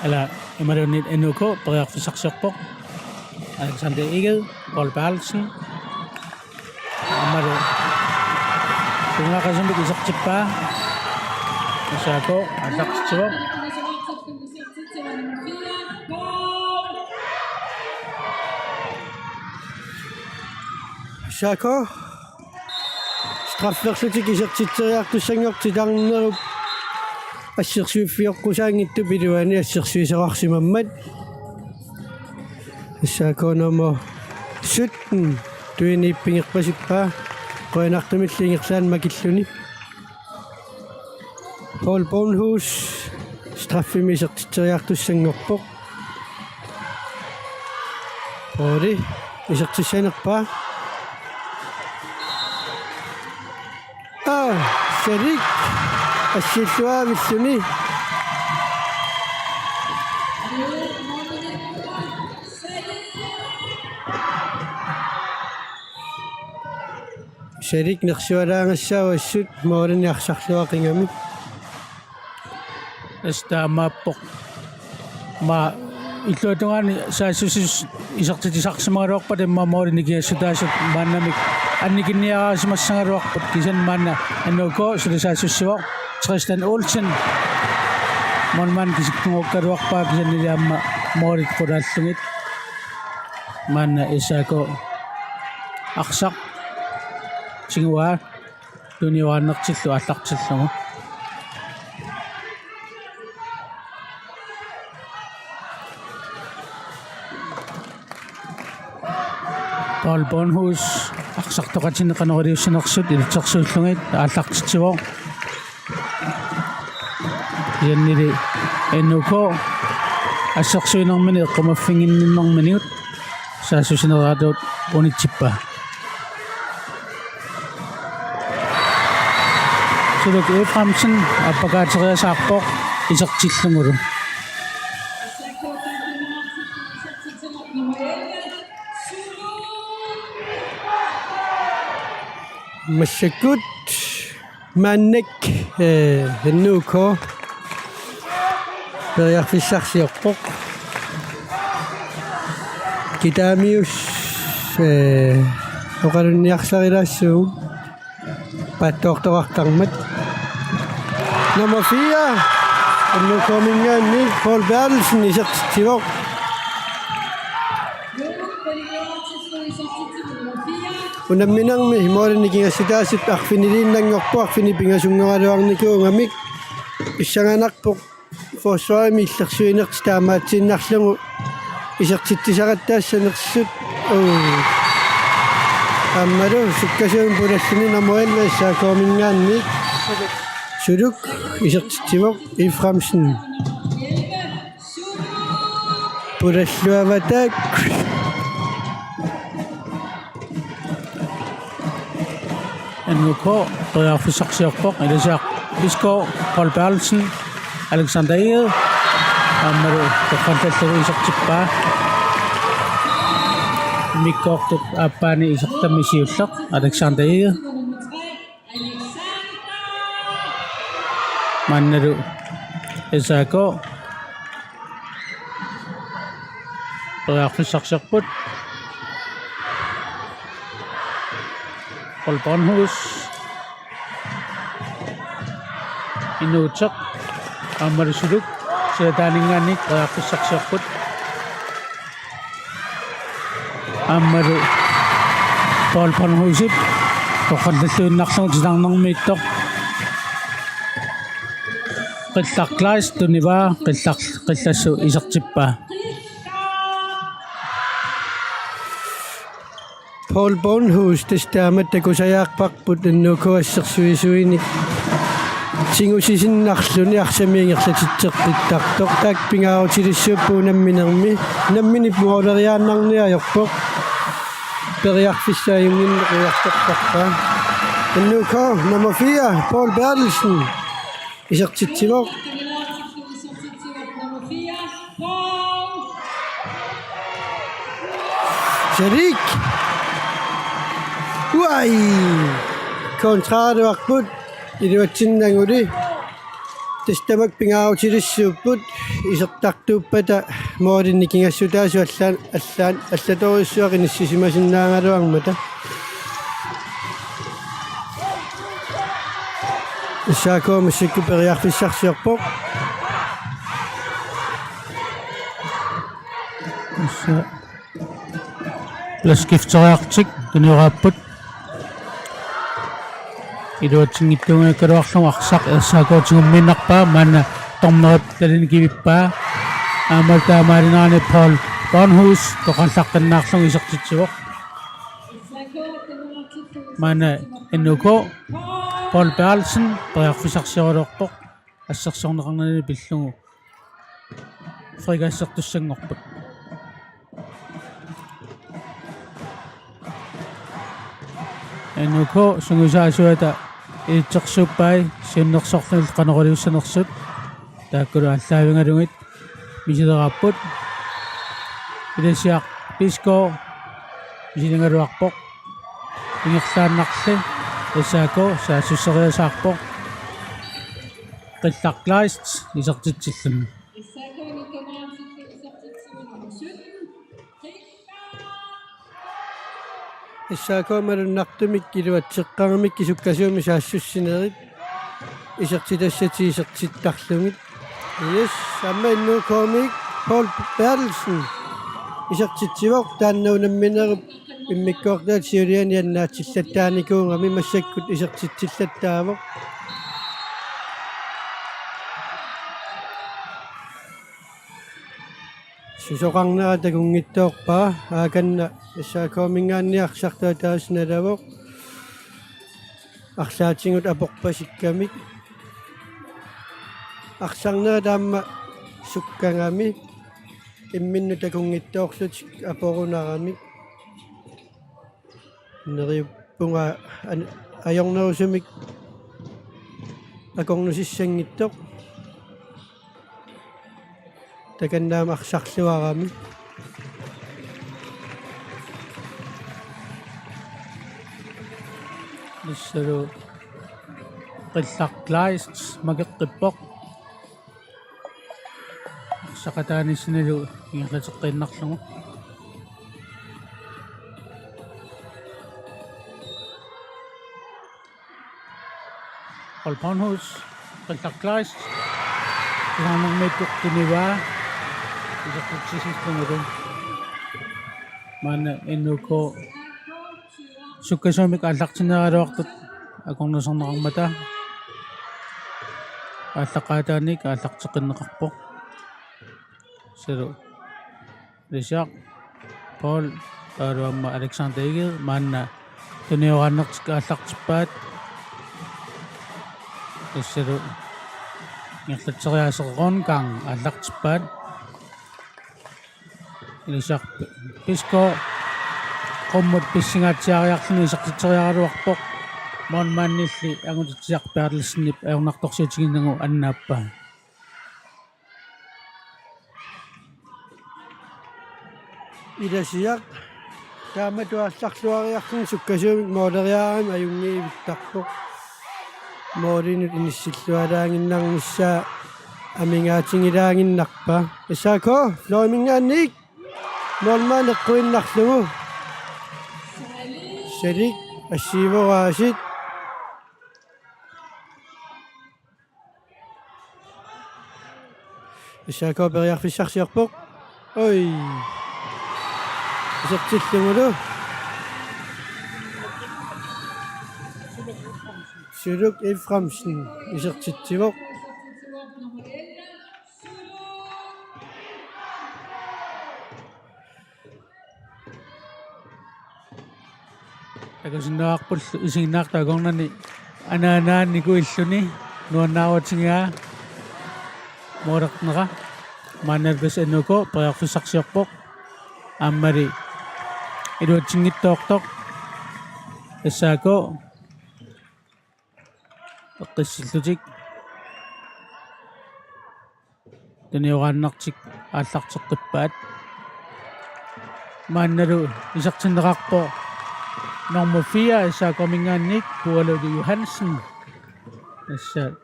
ala Imarunit NUK, Pariarfisaqsiorpoq, Alexander Eged, Paul Bertelsen, Amaru. Tungaqasumik isaqtippaa, Isaako, Ataqtitsivoq, Shako. Straffersutik isertitseriartussangorti tarnerup ассерсуиффиоққусаангитту пилуани ассерсуисеқарсимаммат иссаакономо суттн туиниппингерпасиппаа қоинартумиллингерлаан макиллуни Paul Bornhus страффимисертитсериартуссангорпоқ ори исертиссанерпаа Шерик ассиллуавиллуни Шерик нерсуалаангассаавассут моорниарсарлуақингами Эстаамааппоқ ма иллуатугаани саассусис исартитисарсимагалуарпат иммаамоорникиассутаасут мааннамик анникинниараасимассагалуарпут кисан маанна аннуко сулисаассуссивоқ Tristan Olsen монман кисиккунгоккалуарпаа кисаннилиамма моорит qulaallungit маанна исаако арсақ сигуаа туниуааннертиллу аллартиллугу Paul Bornhus арсартоқатинеқанериуссинерсут илутсерсууллугит ааллартитсивоо яннили NUK ассерсуинермини эққумаффингиннэрминиут саасусинераатуут унитсиппа сулук Eframsen аппакаатериасаарпоқ исертиллугулу Massakut Mannek NUK Pariarfissarsiorpoq Kitamius oqalunniarsarilaassuu paattoortorartarmat Nummer 4 NUK mingaanni Paul Bertelsen isertitsivoq Unamminarmi moornikingassutaasut arfiniliinnangorpu arfinipingasunngeraluarnikuungamik issанганарпоq forsvarimi illersuinerti taamaatinnarlugu isertittisaqattaassанерсут аммалу суккасуун пулаллуни намуэлла иссаакоомингаанни сулук исертитсивоq Eframsen пулаллуаватаак NUK Pariarfisaqsiorpoq илисаақ Isko Paul Bertelsen Alexander Eged аммалу тоққанталлугу исертиппаа миккоортук ааппаани исертаммисиуллеқ Alexander Eged манналу исаако Pariarfisaqsiorput Paul Bornhus Inuutsoq аммалусулук сиатаанингааник Pariarfisaqsiorput аммалу Paul Bornhusip тоққаллуиннарлугу тилаарнэрмииттоқ qillaqlaas tunivaa qillassu isertippaa Paul Bornhus testaamattakусаяарпарпут NUK ассерсуисуиник сингусисиннарлуни арсамиингерлатитсеққиттартоқ таак пингаарутилиссууппуунамминерми наммини муолериааннарниаёрпоқ периарфиссааюнгиннеқиартоққарпаа NUK nummer 4 Paul Bertelsen исертитсивоқ Шерик уай контраадуарпут илуатсиннагули Testamak pingautilissuupput isertartuuppata moorinnikingassutaasu allatorissuaqinissisimasinnaangaluarmata исаакуумассакку периарфиссарсиорпоқ пласкифтериартик тунерааппут илуатсингиттунгаккалуарлугу арсақ ерсаакуутигумминнарпаа маана тормерит талиникивиппаа аамалтаамаалинаарни Paul Barnhus тоқаллаққиннаарлугу исертитсивоқ маана эннуко Paul Berlsen периарфисарсиорулуорпоқ ассерсорнеқарнани пиллугу фригассертуссангорпут энуко сунгусаасуата иитсерсууппай сиуннерсорлул канерулиуссанерсут тааккулу аллаавингалугит мисилераппут иласиақ писко мисилингалуарпоқ ингерлааннарли эсаако саасуссериасаарпоқ qillaqlaist isartitsillumi исаакуумалуннартумик килуатсеққармик кисуккасууми саассуссинерит исертилассати исертиттарлугит yes самма иннукоомик Paul Berlsen исертитсивоқ тааннаунамминеруп иммиккоортаат сиулиани аннаатсиллаттааникуунгами массаккут исертитсиллаттаавоқ сусоқарнера такунгиттоорпаа ааканна иссаакуумингаанниарсартаа таасналавоқ арлаатингут апорпасиккамик арсарнера таама суккангами имминну такунгиттоорлутик апорунарами нериуппунга аёрнерусумик акорнусиссангиттоқ таканнаама арсарлуарами иссалу qillaqlaist magеққиппоқ сақатааниссиналу ингерлатеққиннарлугу Paul Barnhus qillaqlaist ilaanермиттуқтуниваа исертитсисиллугулу маана эннуко суккасуумик аллартинераалуартут акорнусернеқармата ааллаққаатааник ааллартеқиннеқарпоқ сэру лисяқ Paul таруамма Александр Игер маана туниорааннертик ааллартиппаат иссэру ингерлатсериаасеқарон каан ааллартиппаат илисяқ писко qomмут писсингаатсиариарлуни исертитсериаралуарпоқ монмааннилли агутитсиарпаарлассинип аернарторсиутигиннагу аннааппаа иласиақ тааматуалларлуариарлун суккасуумик моолериаарами аюнгиивиттарпоқ мооринут иниссиллуалаангиннарнissaа амингаатингилаангиннарпа исаако лоимингаанник нормаанеққуиннарлугу сэрик ассиивораасит исаако периарфиссарсиарпоқ ой исертиллугулу Сулук Ефрамсен исертитсивоқ такасиннаақпул исигнаартаагорнани анаанаанникуиллуни нуаннааватингаа моорақнера маанербес энуко периарфиссарсиарпоқ аммали илуатсингиттоортоқ эссаако эққиссиллутик таниорааннартик ааллартеққиппаат маанналу исертиннеқарпо nummer 4 исаакомингаанник Pualu Johansen эсса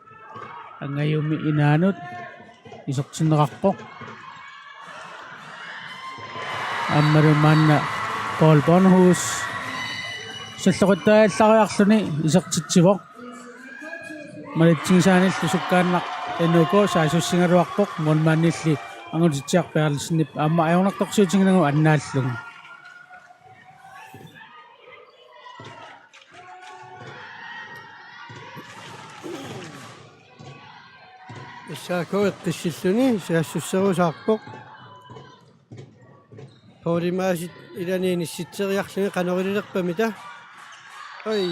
angayumi inanut isoksinaqarpoq аммарумаанна Paul Bonhus саллоқиттааллариарлүни исертитсивоқ малитсигисааниллу суккааннақ энуко саасуссингалуарпоқ мулмааннилли ангутитсиарпиарлиснип аама аёрнартоқсуутингинагу аннааллугу Исаако эққиссиллуни саассуссерусаарпоқ Поримаасит илани нисситсериарлуни канорилерпамита ой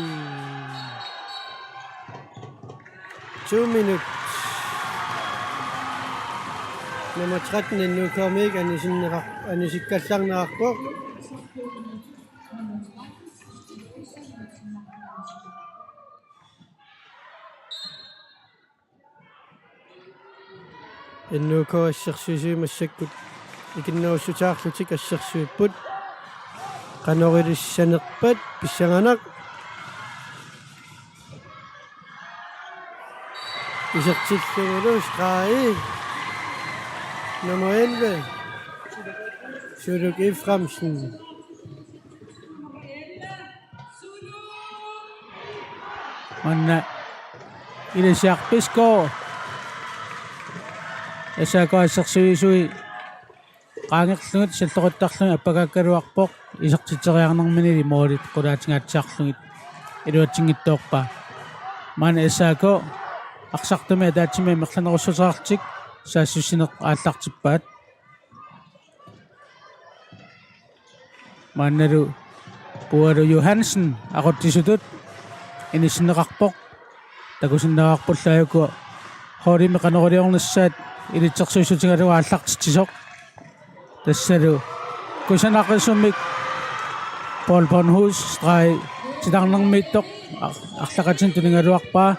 2 minutes Nummer 13 эннукаамик анисиккалларнеарпоқ эннуко ассерсуисуимассаккут икиннауссутаарлутик ассерсуиппут канорилиссанерпат писсаганақ исертиллугулу страи Nummer 11 Suluk Eframsen манна илисиарписко эсакаассерсуисуи qaangерлугит саллоқиттарлуги аппагаккалуарпоқ исертитериарнэрмини лимоолит қулаатингаатсиарлугит илуатсингиттоорпа ман эсаако арсартуми атаатсими мерланеруссусаартик саассуссинеқ ааллартиппаат манналу Puaru Johansen aquttisutut inissinneqarpoq takusinnerarpullaayuku hoorimi qanoriliornissaat ilitsersuissutigalugu ааллартитсисоқ тассалу кусанаққиссуммик Paul Bonhus straj титарнэрмииттоқ арлақатин тунингалуарпаа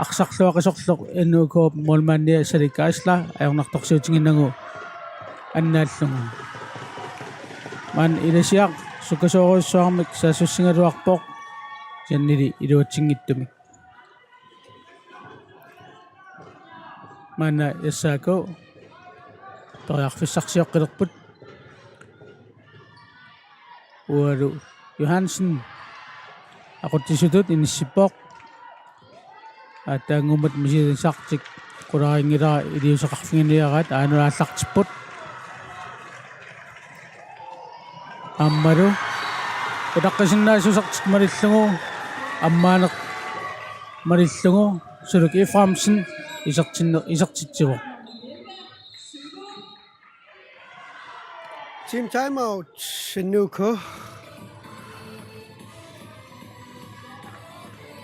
арсарлуақисорлоқ эннуукооп мулмаанниа саликкаасла аёрнарторсуутингиннагу аннааллугу ман иласиақ сукасооруссуармик саассуссингалуарпоқ жаннили илуатсингиттуми мана яссаако ториарфиссарсиоққилерпут уалу Johansen aquttisutut иниссиппоқ атаангумат мисилисартик qulariнгилара илиусеқарфигиниараат аанулааллартиппут аммалу утаққисиннаасусартик малиллугу аммаанеқ малиллугу Suluk Eframsen исертитсиво Team timeout Nuko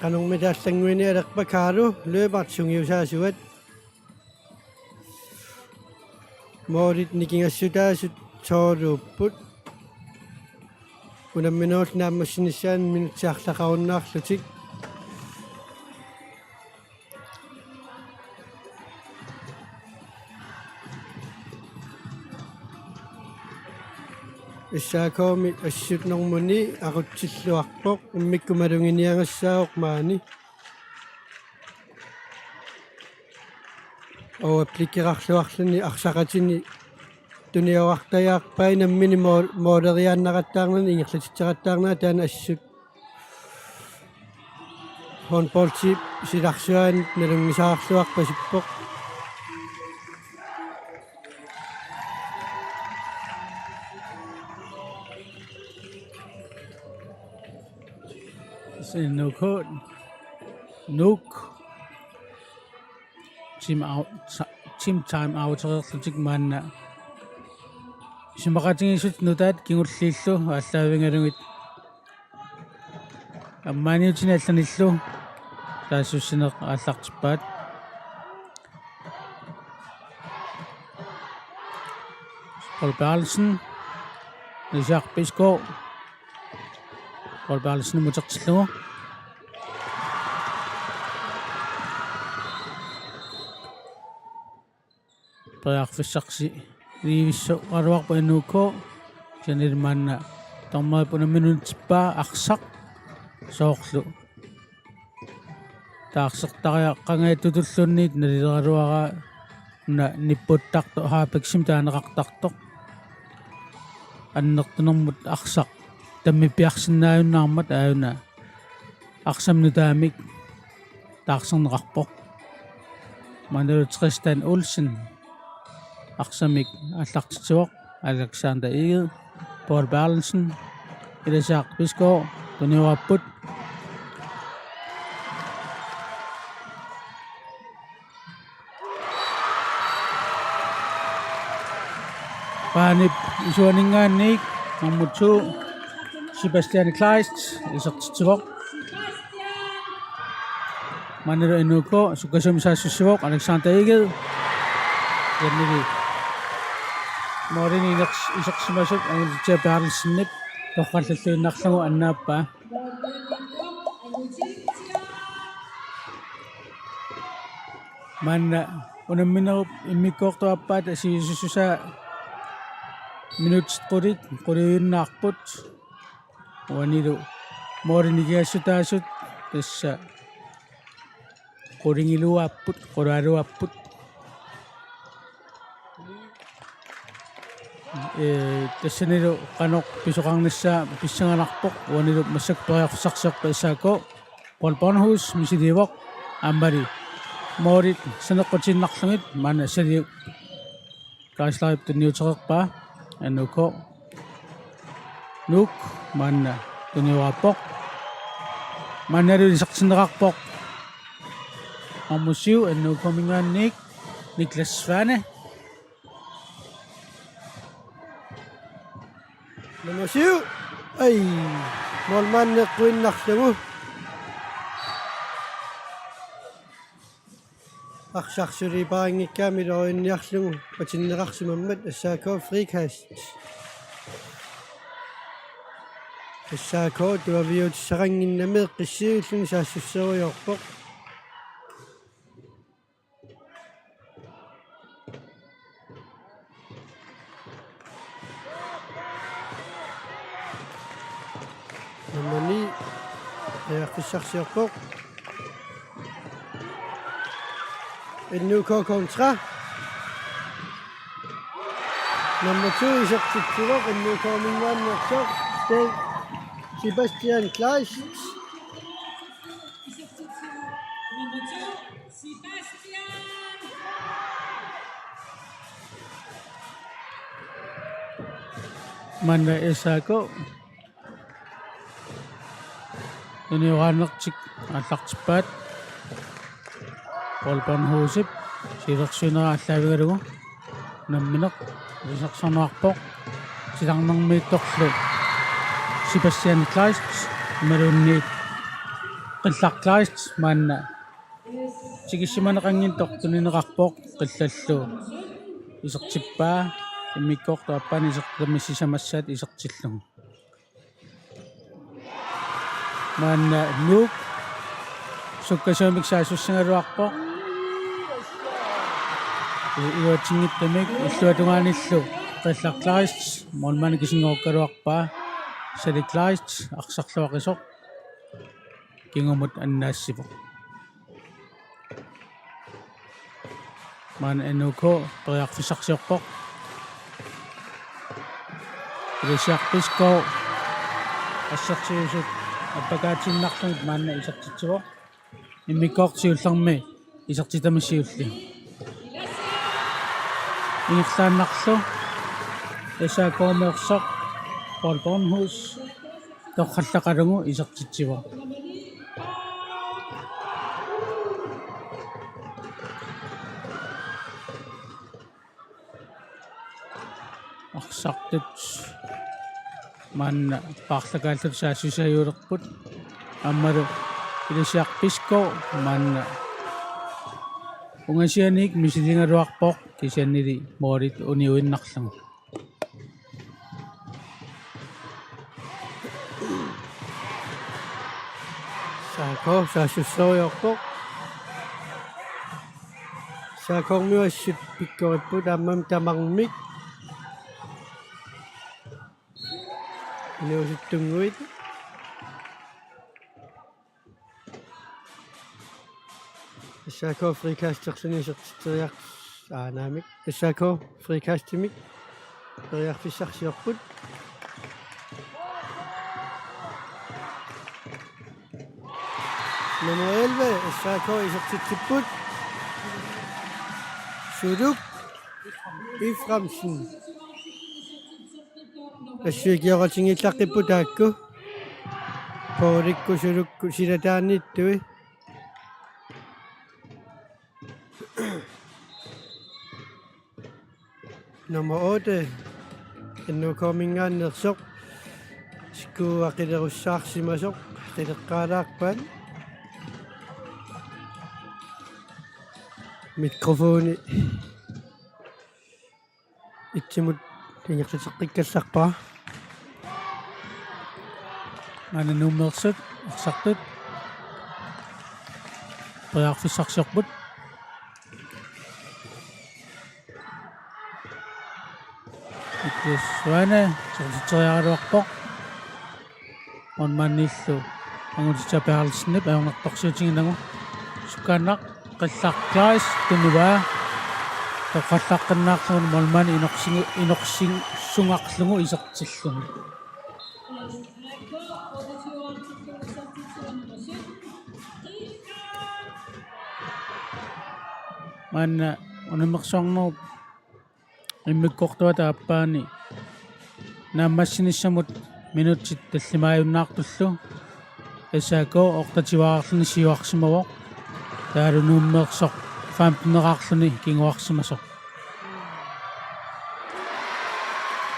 Kanong medallanguini alerpakalu løbartsungiusaasuat Moorit nikingassutaasut tooluupput unamminuut naammassinissaan minutsiarlaqarunnaarlutik Issaakomi assutnermuni aqutsilluarpoq immikkumalunginiangassaaoq maani oo applikkerarluarluni arsaqatini tuniorartajaarpai nammini mooleriaannaqattaarnani ingerlatitseqattaarnaa taana assut handballtip silarsuaan nalungisaarluarpasippoq Nuk team time out ererlutik maanna simaqatingisut nutaat kingulliillu ааллаавингалугит аммааниутини алланиллу таасуссинеқ ааллартиппаат Paul Berlsen Jacques Bisgaard Paul Berlsen mutertillugu Priarfissarsi liivissu aluarpu ennuukko janilmaanna tormaipuna minutippaa arsaq soorlu Taaksartaria qangay tutullunnit nalilaqaruaqa na nipputtarto haapaksim taanaqartartoq аннертунэрмут арсақ таммипиарсинааюннаармат ааюна арсамну таамик таарсернеқарпоқ манерут Тристан Олсен арсамик аллартитсуоқ Александр Игel Paul Berlensen Ilesaq Bisgaard туниуарпут Panip isuaningaanniik mammutsu Sebastian Kleist isaqtitsuvoq manero enuko sukasum saassusuvoq Alexander Igel yannigi morini isaqsimasuk angiltia Berlsinnip toqqallalluinnarlagu annaappa manna unamminerup immikkoortuappaat asiisususa minutes qorit qoriunnaarput wanilu morinigiassutaasut tassa qoringiluaapput qoraluaapput тассанилу qanoq писоqarnissaa писсангаларпоq wanilu массакпериарфсарсиарпа исаако Paul Bornhus мисилиивоq ааммали morit санеққутиннарлугит маана сали каасларип тунниутерерпаа ануко нук манна туниуарпоq маннару исақсинеқарпоq аммусиу аннукомингаанник Niklas Svane Nummer 7. Ej, målmanden neqquinnarlugu. Arsarsuli paangikkaamiloruinniarlugu patinneqarsimammat assaakoo frikast. Assaakoo tuaviutissaqanginnameq qissiulluni saassusseriorpoq. Namani qissarsiorpoq. Ennuko kontra. Nummer 2 isaqtitsuvoq ennuko mingaannersoq Sebastian Kleist. manna isaako tuniuqaanertik аллартиппаат Paul Bornhusip силерсунерааллаавигалугу намминеқ исерсарнуарпоқ силарнэрмиитторлу Sebastian Kleist малунни qillaq Kleist maanna сигиссиманеқангинтор тунинеқарпоқ qillallу исертиппаа иммиккоорту аппаани исертамиссисамассаат исертиллугу маанна нук суккасуумик саассусsangaluarpoq иуатсингиттамик иллуатунгааниллу qillaq Kleist молмани кисингооккалуарпаа Sally Kleist арсарлуақисоқ кингумут аннаассипоқ маана энуко периарфисарсиорпоқ Ilesaq Bisgaard ассартиусут аппакаатиннарлугит маанна исертитсуоқ иммиккоортиуллерми исертитамассиулли ингерлааннарлу эсаакоомеорсоқ Paul Bornhus тоққаллақалугу исертитсивоқ арсартут маанна паарлакааллут саассусаюулерпут аммалу Ilesaq Bisgaard маанна унгасианик мисилингалуарпоқ кисианнили моорит униуиннарлугу Saako saassusseriorpoq. Saakormiuassut pikkoriput ammam tamarmik. Inuusuttunguit. Issako frikasтерсуни исертириар аанаамик. Issako frikastимик периарфиссарсиорпут. Nummer 11, Issako исертитсиппут. Suluk Iframsen. Ассуикиоратингиллаққиппу таакку. Поорикку сулукку силатааниттуи. Nummer 8. Innukomingaannersoq. Skuaqilерусаарсимасоq. Qilleqqaalaarpan. Mikrofoni. Itsimut tingertiteqqikkassarpaa. Mana nummersut aqsartut pearfissarsiorput Itsuana sortiteriaruarpoq on manillu angutitapearlissnip aunartorsiutinginangu sukkaannaq qillaqklaas tunuvaa toqallaqqinnaarlugun molmani inorsinsungarlungu isertillungu manna unimmersuarnerup immikkortuata appaani naammassinисsamут минутсит таллимааюннаартуллу эсаако ортативаарлуни сиуарсимавоқ таалунууммеерсоқ фаампнераарлуни кингуарсимасоқ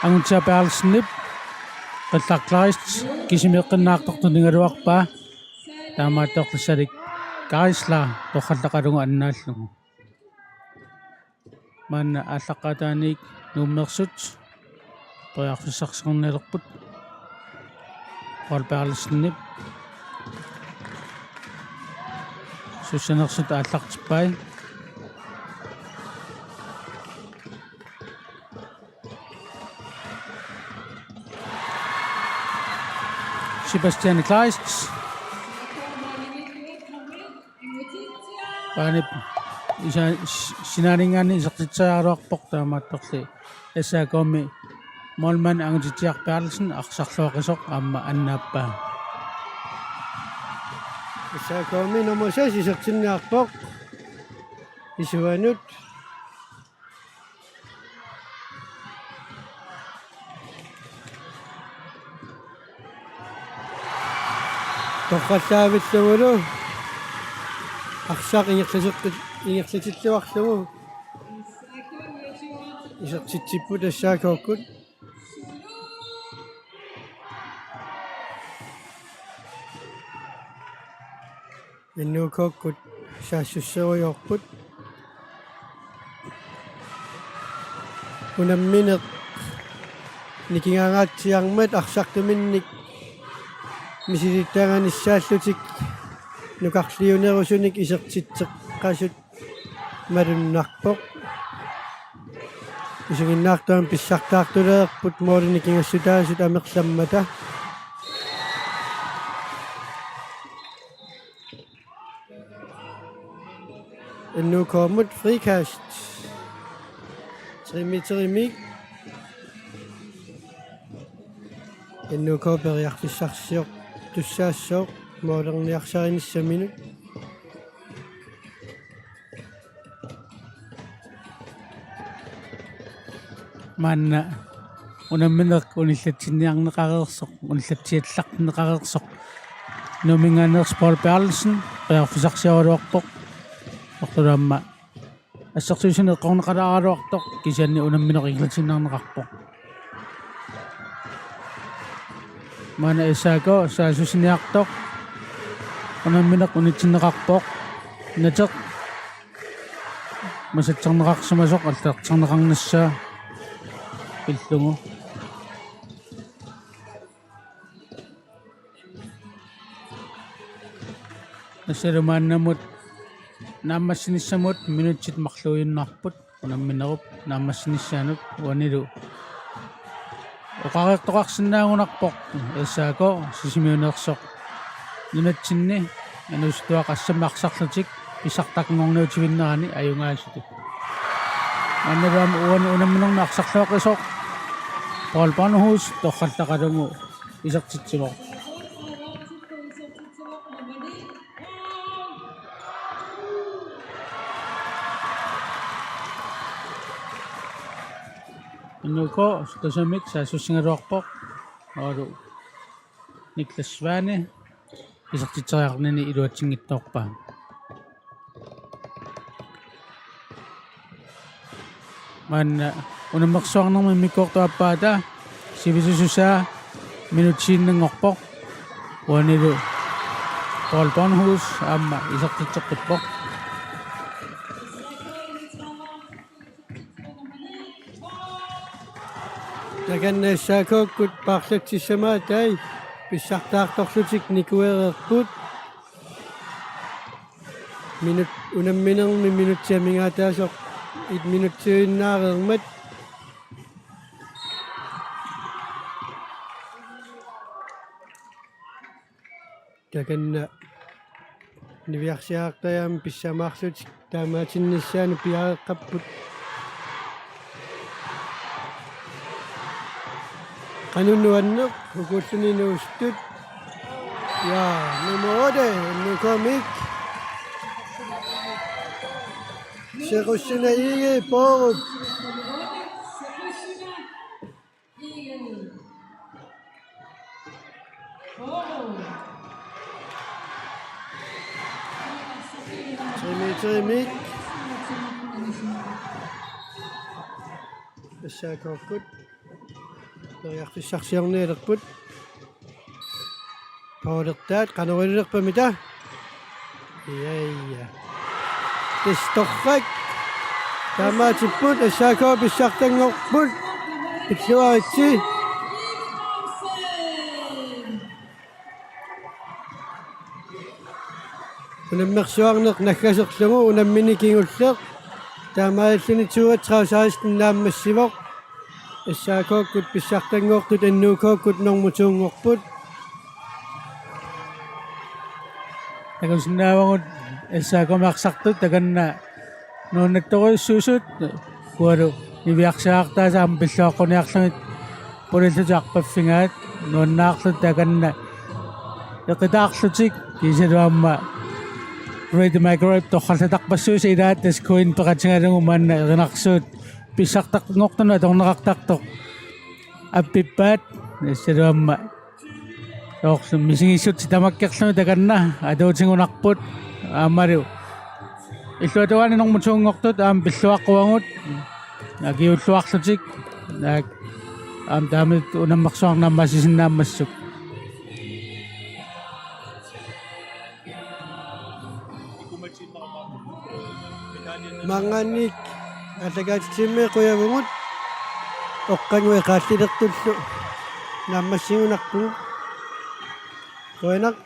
ангутсапаарлснип qillaqlaris kisimiqqinnaartortuningaluarpaa taamaattorlissalik karisla toqallaqalungu annaallungu manna ааллаққатааник нууммерсут пеарфиссарсернелерпут полпаарлисннип суссанерсут ааллартиппай Sebastian Kleist Panip sinaringan isertitsaaruarpoq taamaattorli эсаакоми молман ангутитиарпаарлсин арсарлуақисоқ аама аннааппаа Issako nummer 6 isertinnaarpoq. Isuanut тоққаллаавиллугулу арсаақ ингерлатиллуарлугу исертитсиппут ассаакооккут иннуукооккут саассуссеруйорпут унамминеқ никингагаатсиармат арсартуминник мисилиттааганиссааллутик нукарлиунерусуник исертитсеққасут малуннарпоқ исугиннаартуан писсартаартулеерпут моолиникингассутаасут амерламмата иннукоомут фрикаст 3 метримик иннукоопериартиссарсиоқ туссаассооқ моолерниарсаринissаминут манна унамминеқ униллатсинниарнеқарерсоқ униллатсиаллартнеқарерсоқ нумингаанерс Пол Перлсен пеарфисарсиарулуарпоқ ортулаамма ассертуусинеқ қорнеқалааралуартоқ кисианни унамминеқ иглатсиннаарнеқарпоқ мана эсаако саасусиниартоқ унамминеқ унитсиннеқарпоқ натеқ масатсернеқарсимасоқ аллеқтернеқарнассаа иллугу насерумааннамут нааммассиниссамут минутсит марлуйуннарпут унамминеруп нааммассиниссаанут уанилу оқареқтоқарсинаагунарпоқ эсаако сисимиунеерсоқ нунатсинни анустуақассаммаарсарлутик pisaktak ngong na utswin na ni ayo nga siya. Ano ba unang minong naksaklok isok? Paul Panhus, tokal na ka mo. Isak sitsimok. Ano ko, sa samik sa susing rockpok. Oro. Niklas Svane. Isak sitsak na ni Ido Chingitok pa. Man, unang makswang ng mamikok to apata. Si Visususa, minutsin ng ngokpok. Wanido. Paul Panhus, ama, isak sitsak putpok. Tagan na sako kut paksak si samatay. Pisaktak toksutik ni kuwerput. Unang minang minut siya mingata sok. 1 minut siya narangmat. Tagan na nibiyak siya tayo pisamaksut tamatin na siya nipiyak kaput. Kanunuan na, gusto ni Nostut. Ya, numode, nukomik. Siya gusto na iye, po. Trimik. Siya kokot. Reakti saksiyang nirakput. Pawadaktat, kanawalirak pamita. Iya. Tistokak. Tama siput, asako bisaktang ngokput. Itsua itsi. Unang maksuang nakasok sa mo, unang miniking utsak. Tama sinitsuat trausahas ng namasibok. Isako kut pisaktang ngok tut enuko kut nong mutsong ngokput. Tagang sinawang isako maksakto, tagan na. Noon ito ko susut. Kuwaro, ibiyak siya akta sa ambisyo ko niyak sa purin sa jakpafingat. Noon nakso tagan na. Yakita akso sik, kisa doon ready microwave to kalsa takpasu sa idat des coin pakatsinga ng uman na rinaksud pisak tak ngok to na itong nakaktaktok apipat sa rama so mising isut si tamakyak sa dagan na adaw sing unakput amariw ito atuan ng mutsong ngok to ang biswak kuwangot nagiutluak sa sik dami unang makswang na masisin na masuk. Manganik at agad sime kuya bungot. Okkan we kasidak tulso. Namasing unak po. Kuya nak.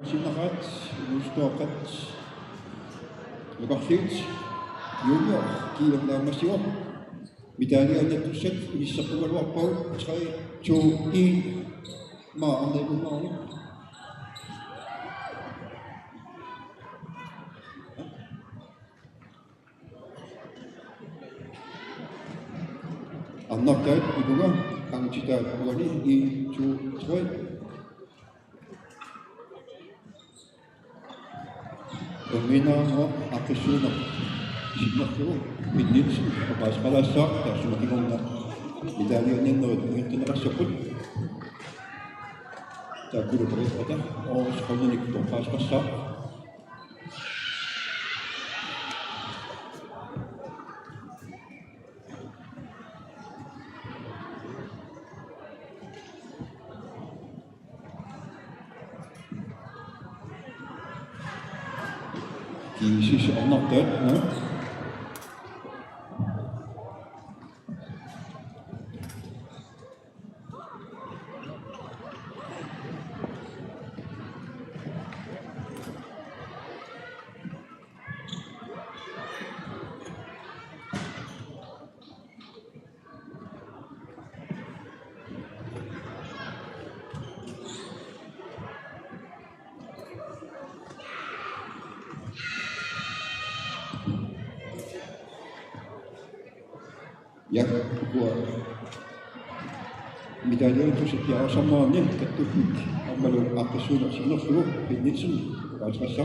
Sinaqat, ustuaqat, luqarliut, junior, kiiornaamasior, mitaliannattussat, ilissaqqugaluarpau, 3, 2, 1, maarnaigunnaarni. Annartaat, ikuga, kangutitaat uani, 1, 2, 3. Mina mo akisuno sinakyo pinits papaspalasa ta sumatingong na medalya nino ito na kasaput ta guru ata o skola nikto paspasa Kisis anak dat, ya gua medalya itu setiap samanya ketujuh amal apa sudah seluruh pinitsin pasca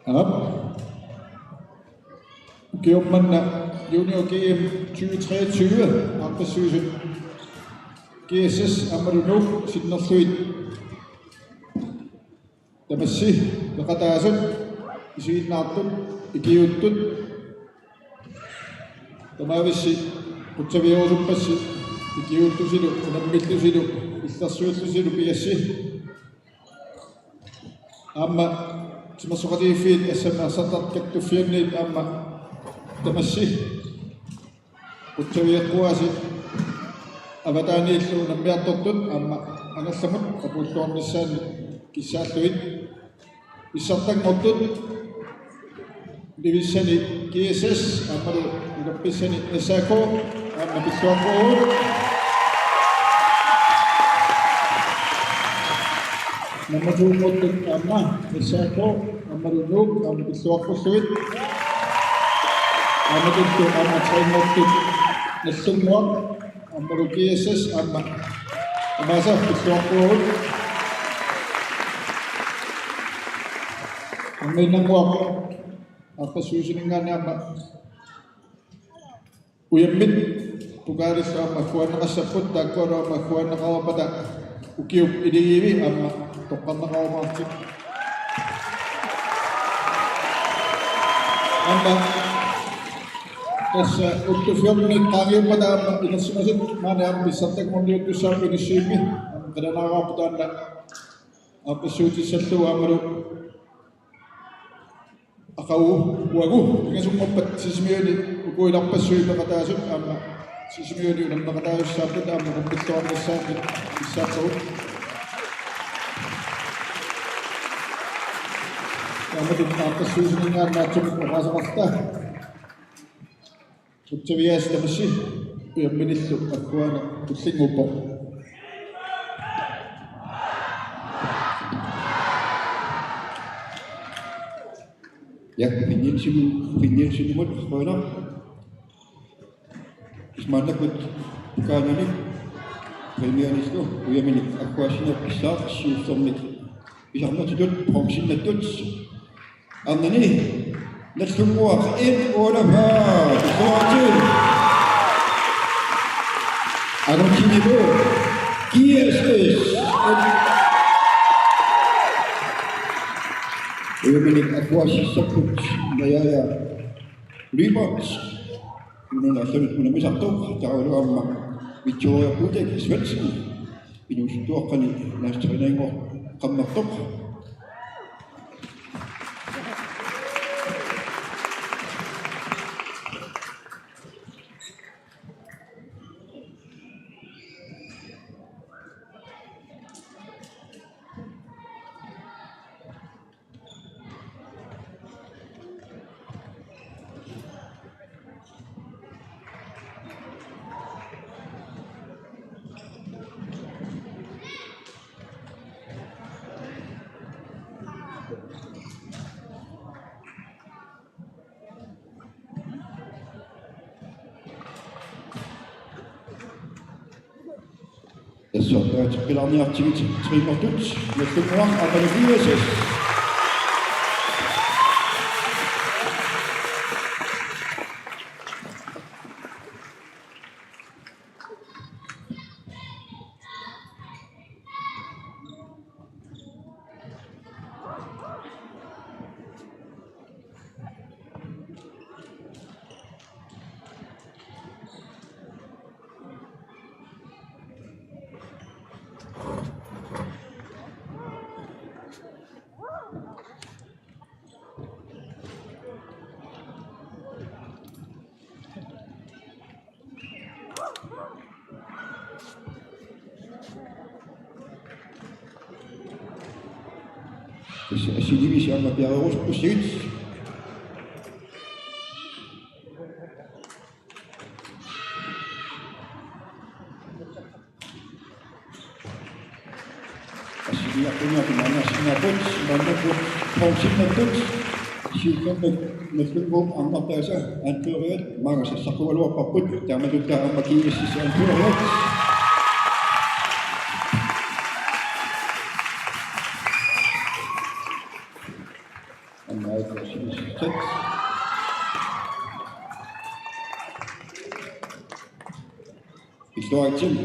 Up. Gjorde man Junior GM 2023 Akershus GSS Amarunuk Sidnafluid Damasi Nakatasan Isuin Natun Ikiutun Tamavisi Utsaviosupasi Ikiutusidu Unamitusidu Istasutusidu Piasi Amma Sumasukadifin SMA Satat Ketufirnit Amma Tamasi Utsaviakuasi Avatani Itu Nambiatotun Amma Anasamut Aputuan Nisan Kisatuin Isatang Motun Divisani GSS Amaru Napisani Esako Napiswako Namaju Motun Amma Esako Amaru Nuk Napiswako Suit Amaru Amma Chay Motun Nasumwa Amaru GSS Amma Amasa Napiswako Amin Nangwako Apa susuningan apa? Uyamit pugaris ama kuan nakasaput dako ama kuan nakawapada ukiup idiiwi ama tokan nakawamachit ama tas utufyom ni tangyo pada ama inasimasit mana ang bisatek mondi utusam inisimi ang kadanakaputan na apa suci satu amaru Akau wagu dengan sumpat sismioni uko ilang pasoy nakatasun ama sismioni unang nakatasun sa atin ama kumpituan na sa atin isa ko kama din nakasusun nga natin makasakasta Kutsavias na masi yung minito at kuha na kusing mo po Ya, pinyin si lumod, kaya ismana kut kana ni premieris to, kuya minik akwasi na pisak si somnik. Pisak na tudot, pangsin na tuts. Ang nani, Natsumuak 1-1. Besorgte. Argentinibo. Kiestes. Uyuminik akwasi saput. Mayaya. Rebounds. Minun asunut minun misakto. Tawalo amma. Victoria Putek. Svensson. Inustuakani. Nastrinaingo. Kammaktok. Så spiller han i aktivt 3-8. Neste mål er Benefides. Silivis ang mapiaros po seats. Asiliak po niya pinanas na boots. Banda po pausip na boots. Sikang nagtunggong ang mapasa. Anturiyat. Mga sa sakwalwa pa po. Tama doon ka ang makinis sa Anturiyat. Historien.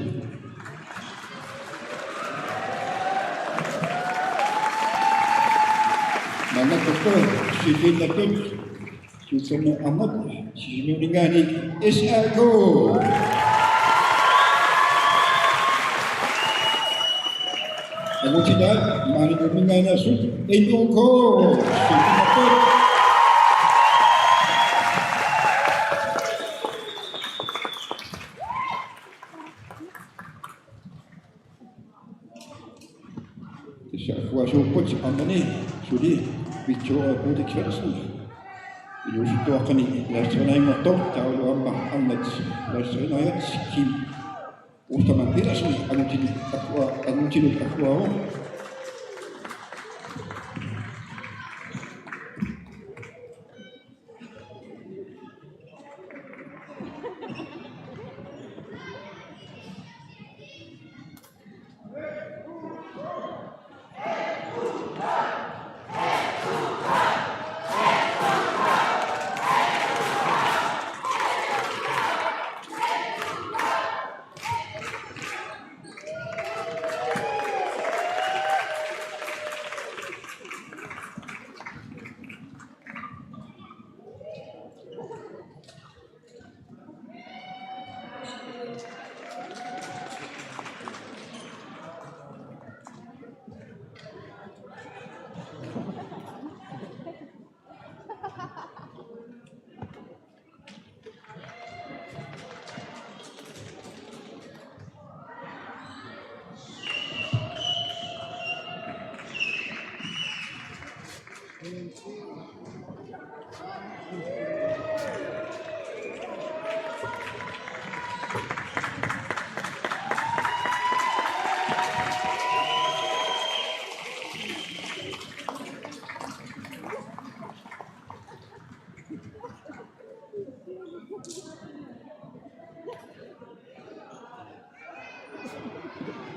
Mana betul sifat betul sifat amat sifat dengan SRGO. Aku tidak mana dengan asal Endoko sifat betul. Suapot si Pamane, sudi Victoria Putek Svensson. Inustuakan ni Lastrana yung motor, tawalo ang mahangat Lastrana yat Kim. Ustaman piras ni anong tinut akwa ho.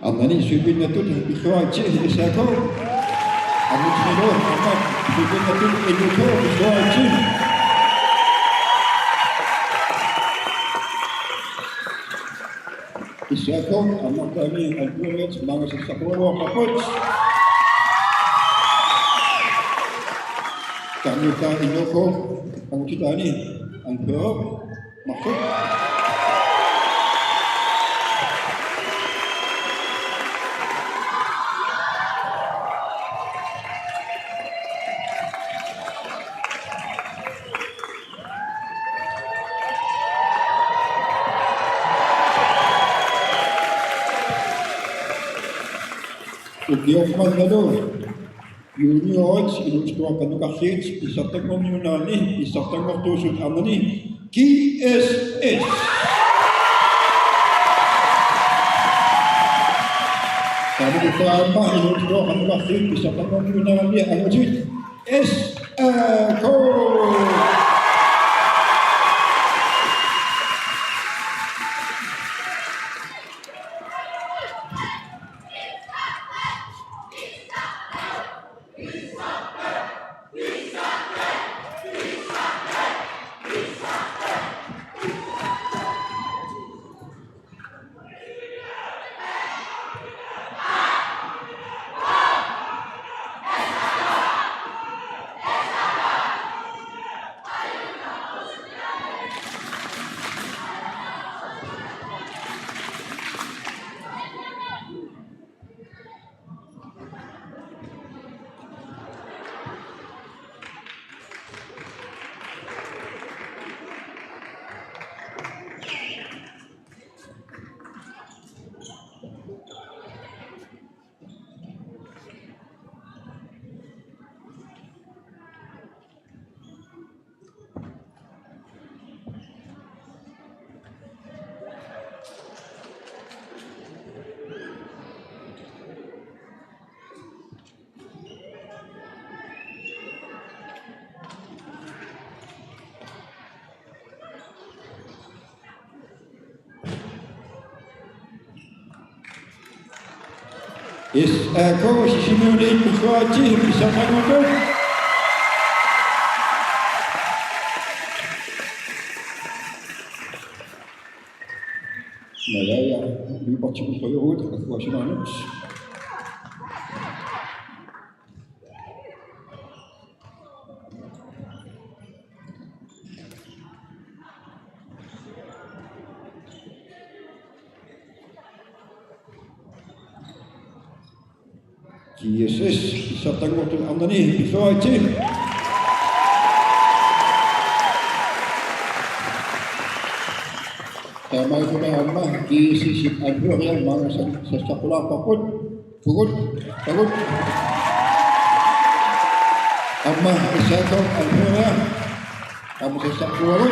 Amani subin na to, bikuha siya sa ako. 아무튼도 아마 그것 같은 애교도 좋아할지. Isyaku anak kami alpunya semangat sesakuan kaput. Kami tak inoko ang kita ni ang berok maksud. Ukiok Mandado, Junior, ilustrakan ng kakits, isatang ng Yunani, isatang ng tusod amani, KSS. Kami ditama, ilustrakan ng kakits, isatang ng Yunani, ang usit, S.A.K.O. S.A.K.O. Sisimulin Pisuaji, bisa mengutuk. Malaya, lipat siapa saya urut, aku asyik manus. KSS bisa tanggung tu anda ni bisa aja. Tema itu nama KSS ada yang mana sesekolah apapun turut. Amma saya ada yang kamu sesekolah.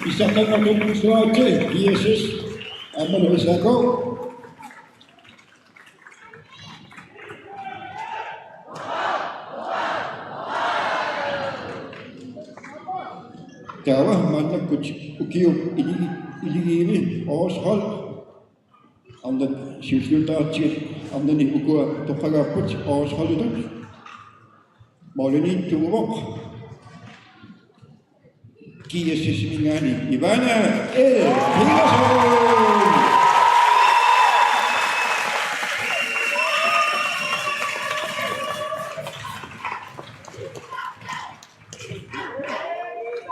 Bisa kan ada musuh aja, Yesus amal Isyaku. Jawah mana ukiuk ini hal anda siusulta cik anda ni ukua tokaga put hal itu maulini tuwok. KSS Mingani, Ivana Higason.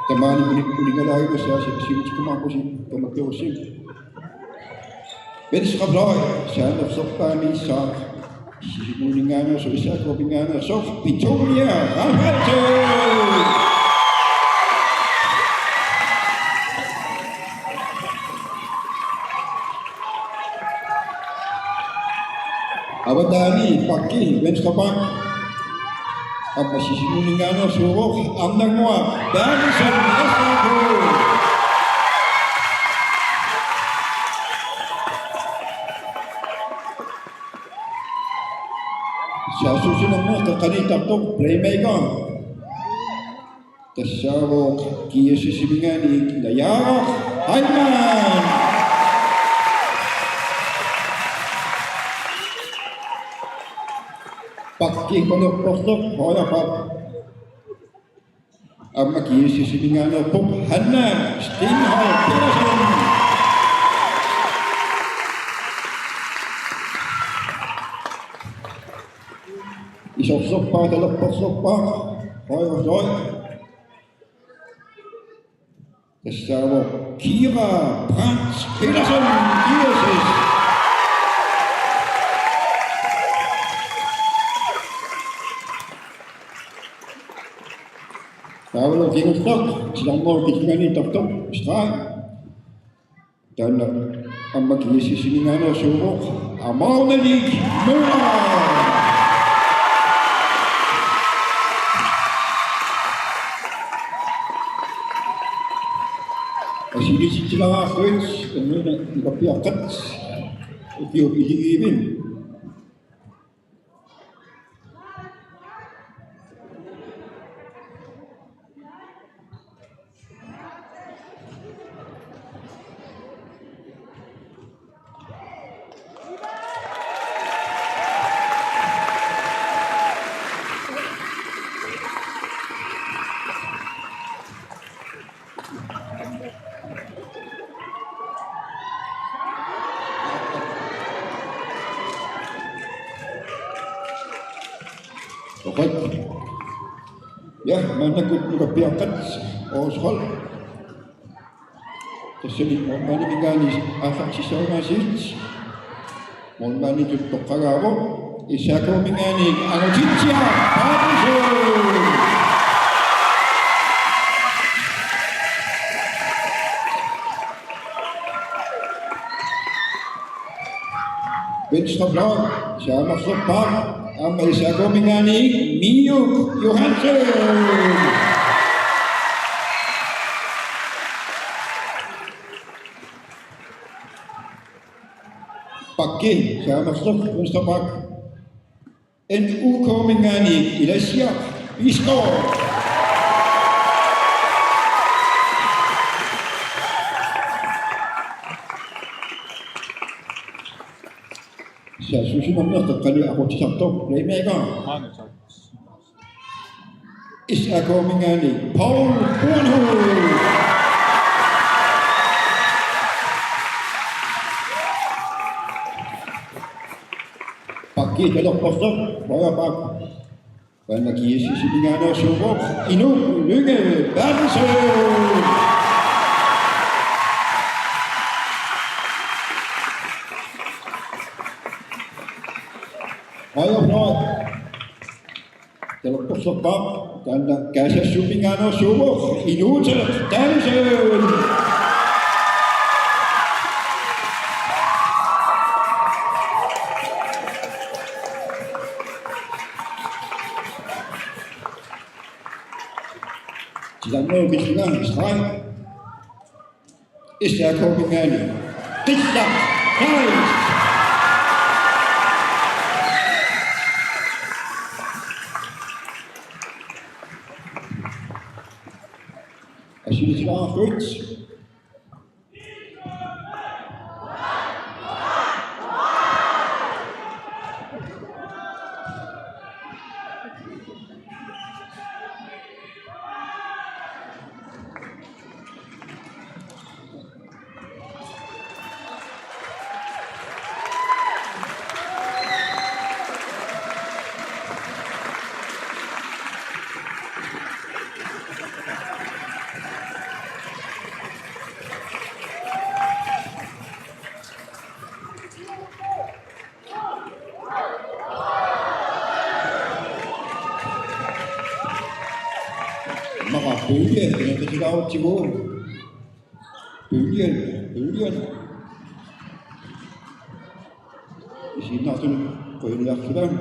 Teman ulingan lagi saya sibuk kumako si kemakyosin. Beres kabloy, saya nafsok kami sa ulingan so isa ko pingana so Victoria Alhaji. Abadani pagi benskapak apa sisimulingan surok amnang mo dari sa Mexico. Sa susunod mo, kakanitap to, playmaker. Tasawok, kiya sisimingani, Layak Hayman. Pakki kolok-kolok, hoya pak. Amma kiya sisimingano, pop Hanna, Stinghal, Peterson. Isok-sok pa, dalok-sok pa, hoya. Tasawok, Kira Brandt Peterson, Jesus. Tawag ang kinustok, silang mo kitingan tok-tok, strike. Dan ang mag-iisisimingan subok, amaw na league, Mura! Asili sila nga friends, ano na nakapiakat, ito piligibin. Okay. Ya, mana good nakapiakat o skol. Kasi mo mani bigani afak si Sauna Sits. Mo mani tutok kagaro. Isa ko bigani ang Chicha. Bench top down. Siya maksudpan. Ang isa ko bigani Mio Johansson. Pakki sa masuk Mustafa NU Komingani Ilasia Isko. Sa susunod na kakali ako sa Sabto, playmaker. Isa Komingani Paul Buonho. Pakki dalok postok, bawa pak. Dan lagi sisimingano subok, Inu Lunge Benson. Bawa pak. Dalok postok pak. Dan kasi simingano subok, Inu Benson. Silang mo bilang strike. Isa ko bingani. Tisla. Prize. Asili sila Fritz. Maka bølgen, den er til af til mål. Bølgen. I sin aften på en aften.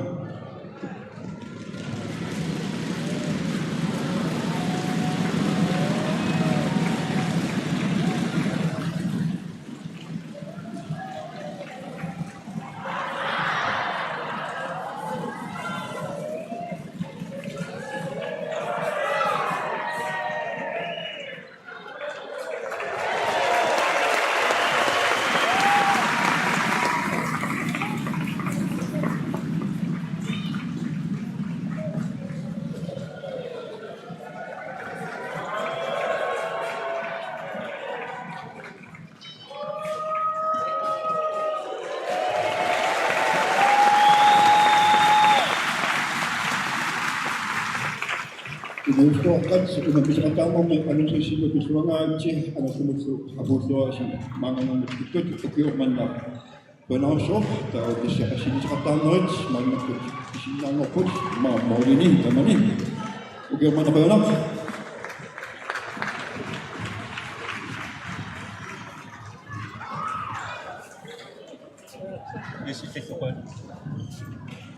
Gusto kan bisa katama mo ano sa sino gusto nga chi ano sa gusto abuso si mga nang ito ito man na panaso tao bisa kasi sa katama mga ko sinang ko mo ni tamani ug man na kayo Yes, check the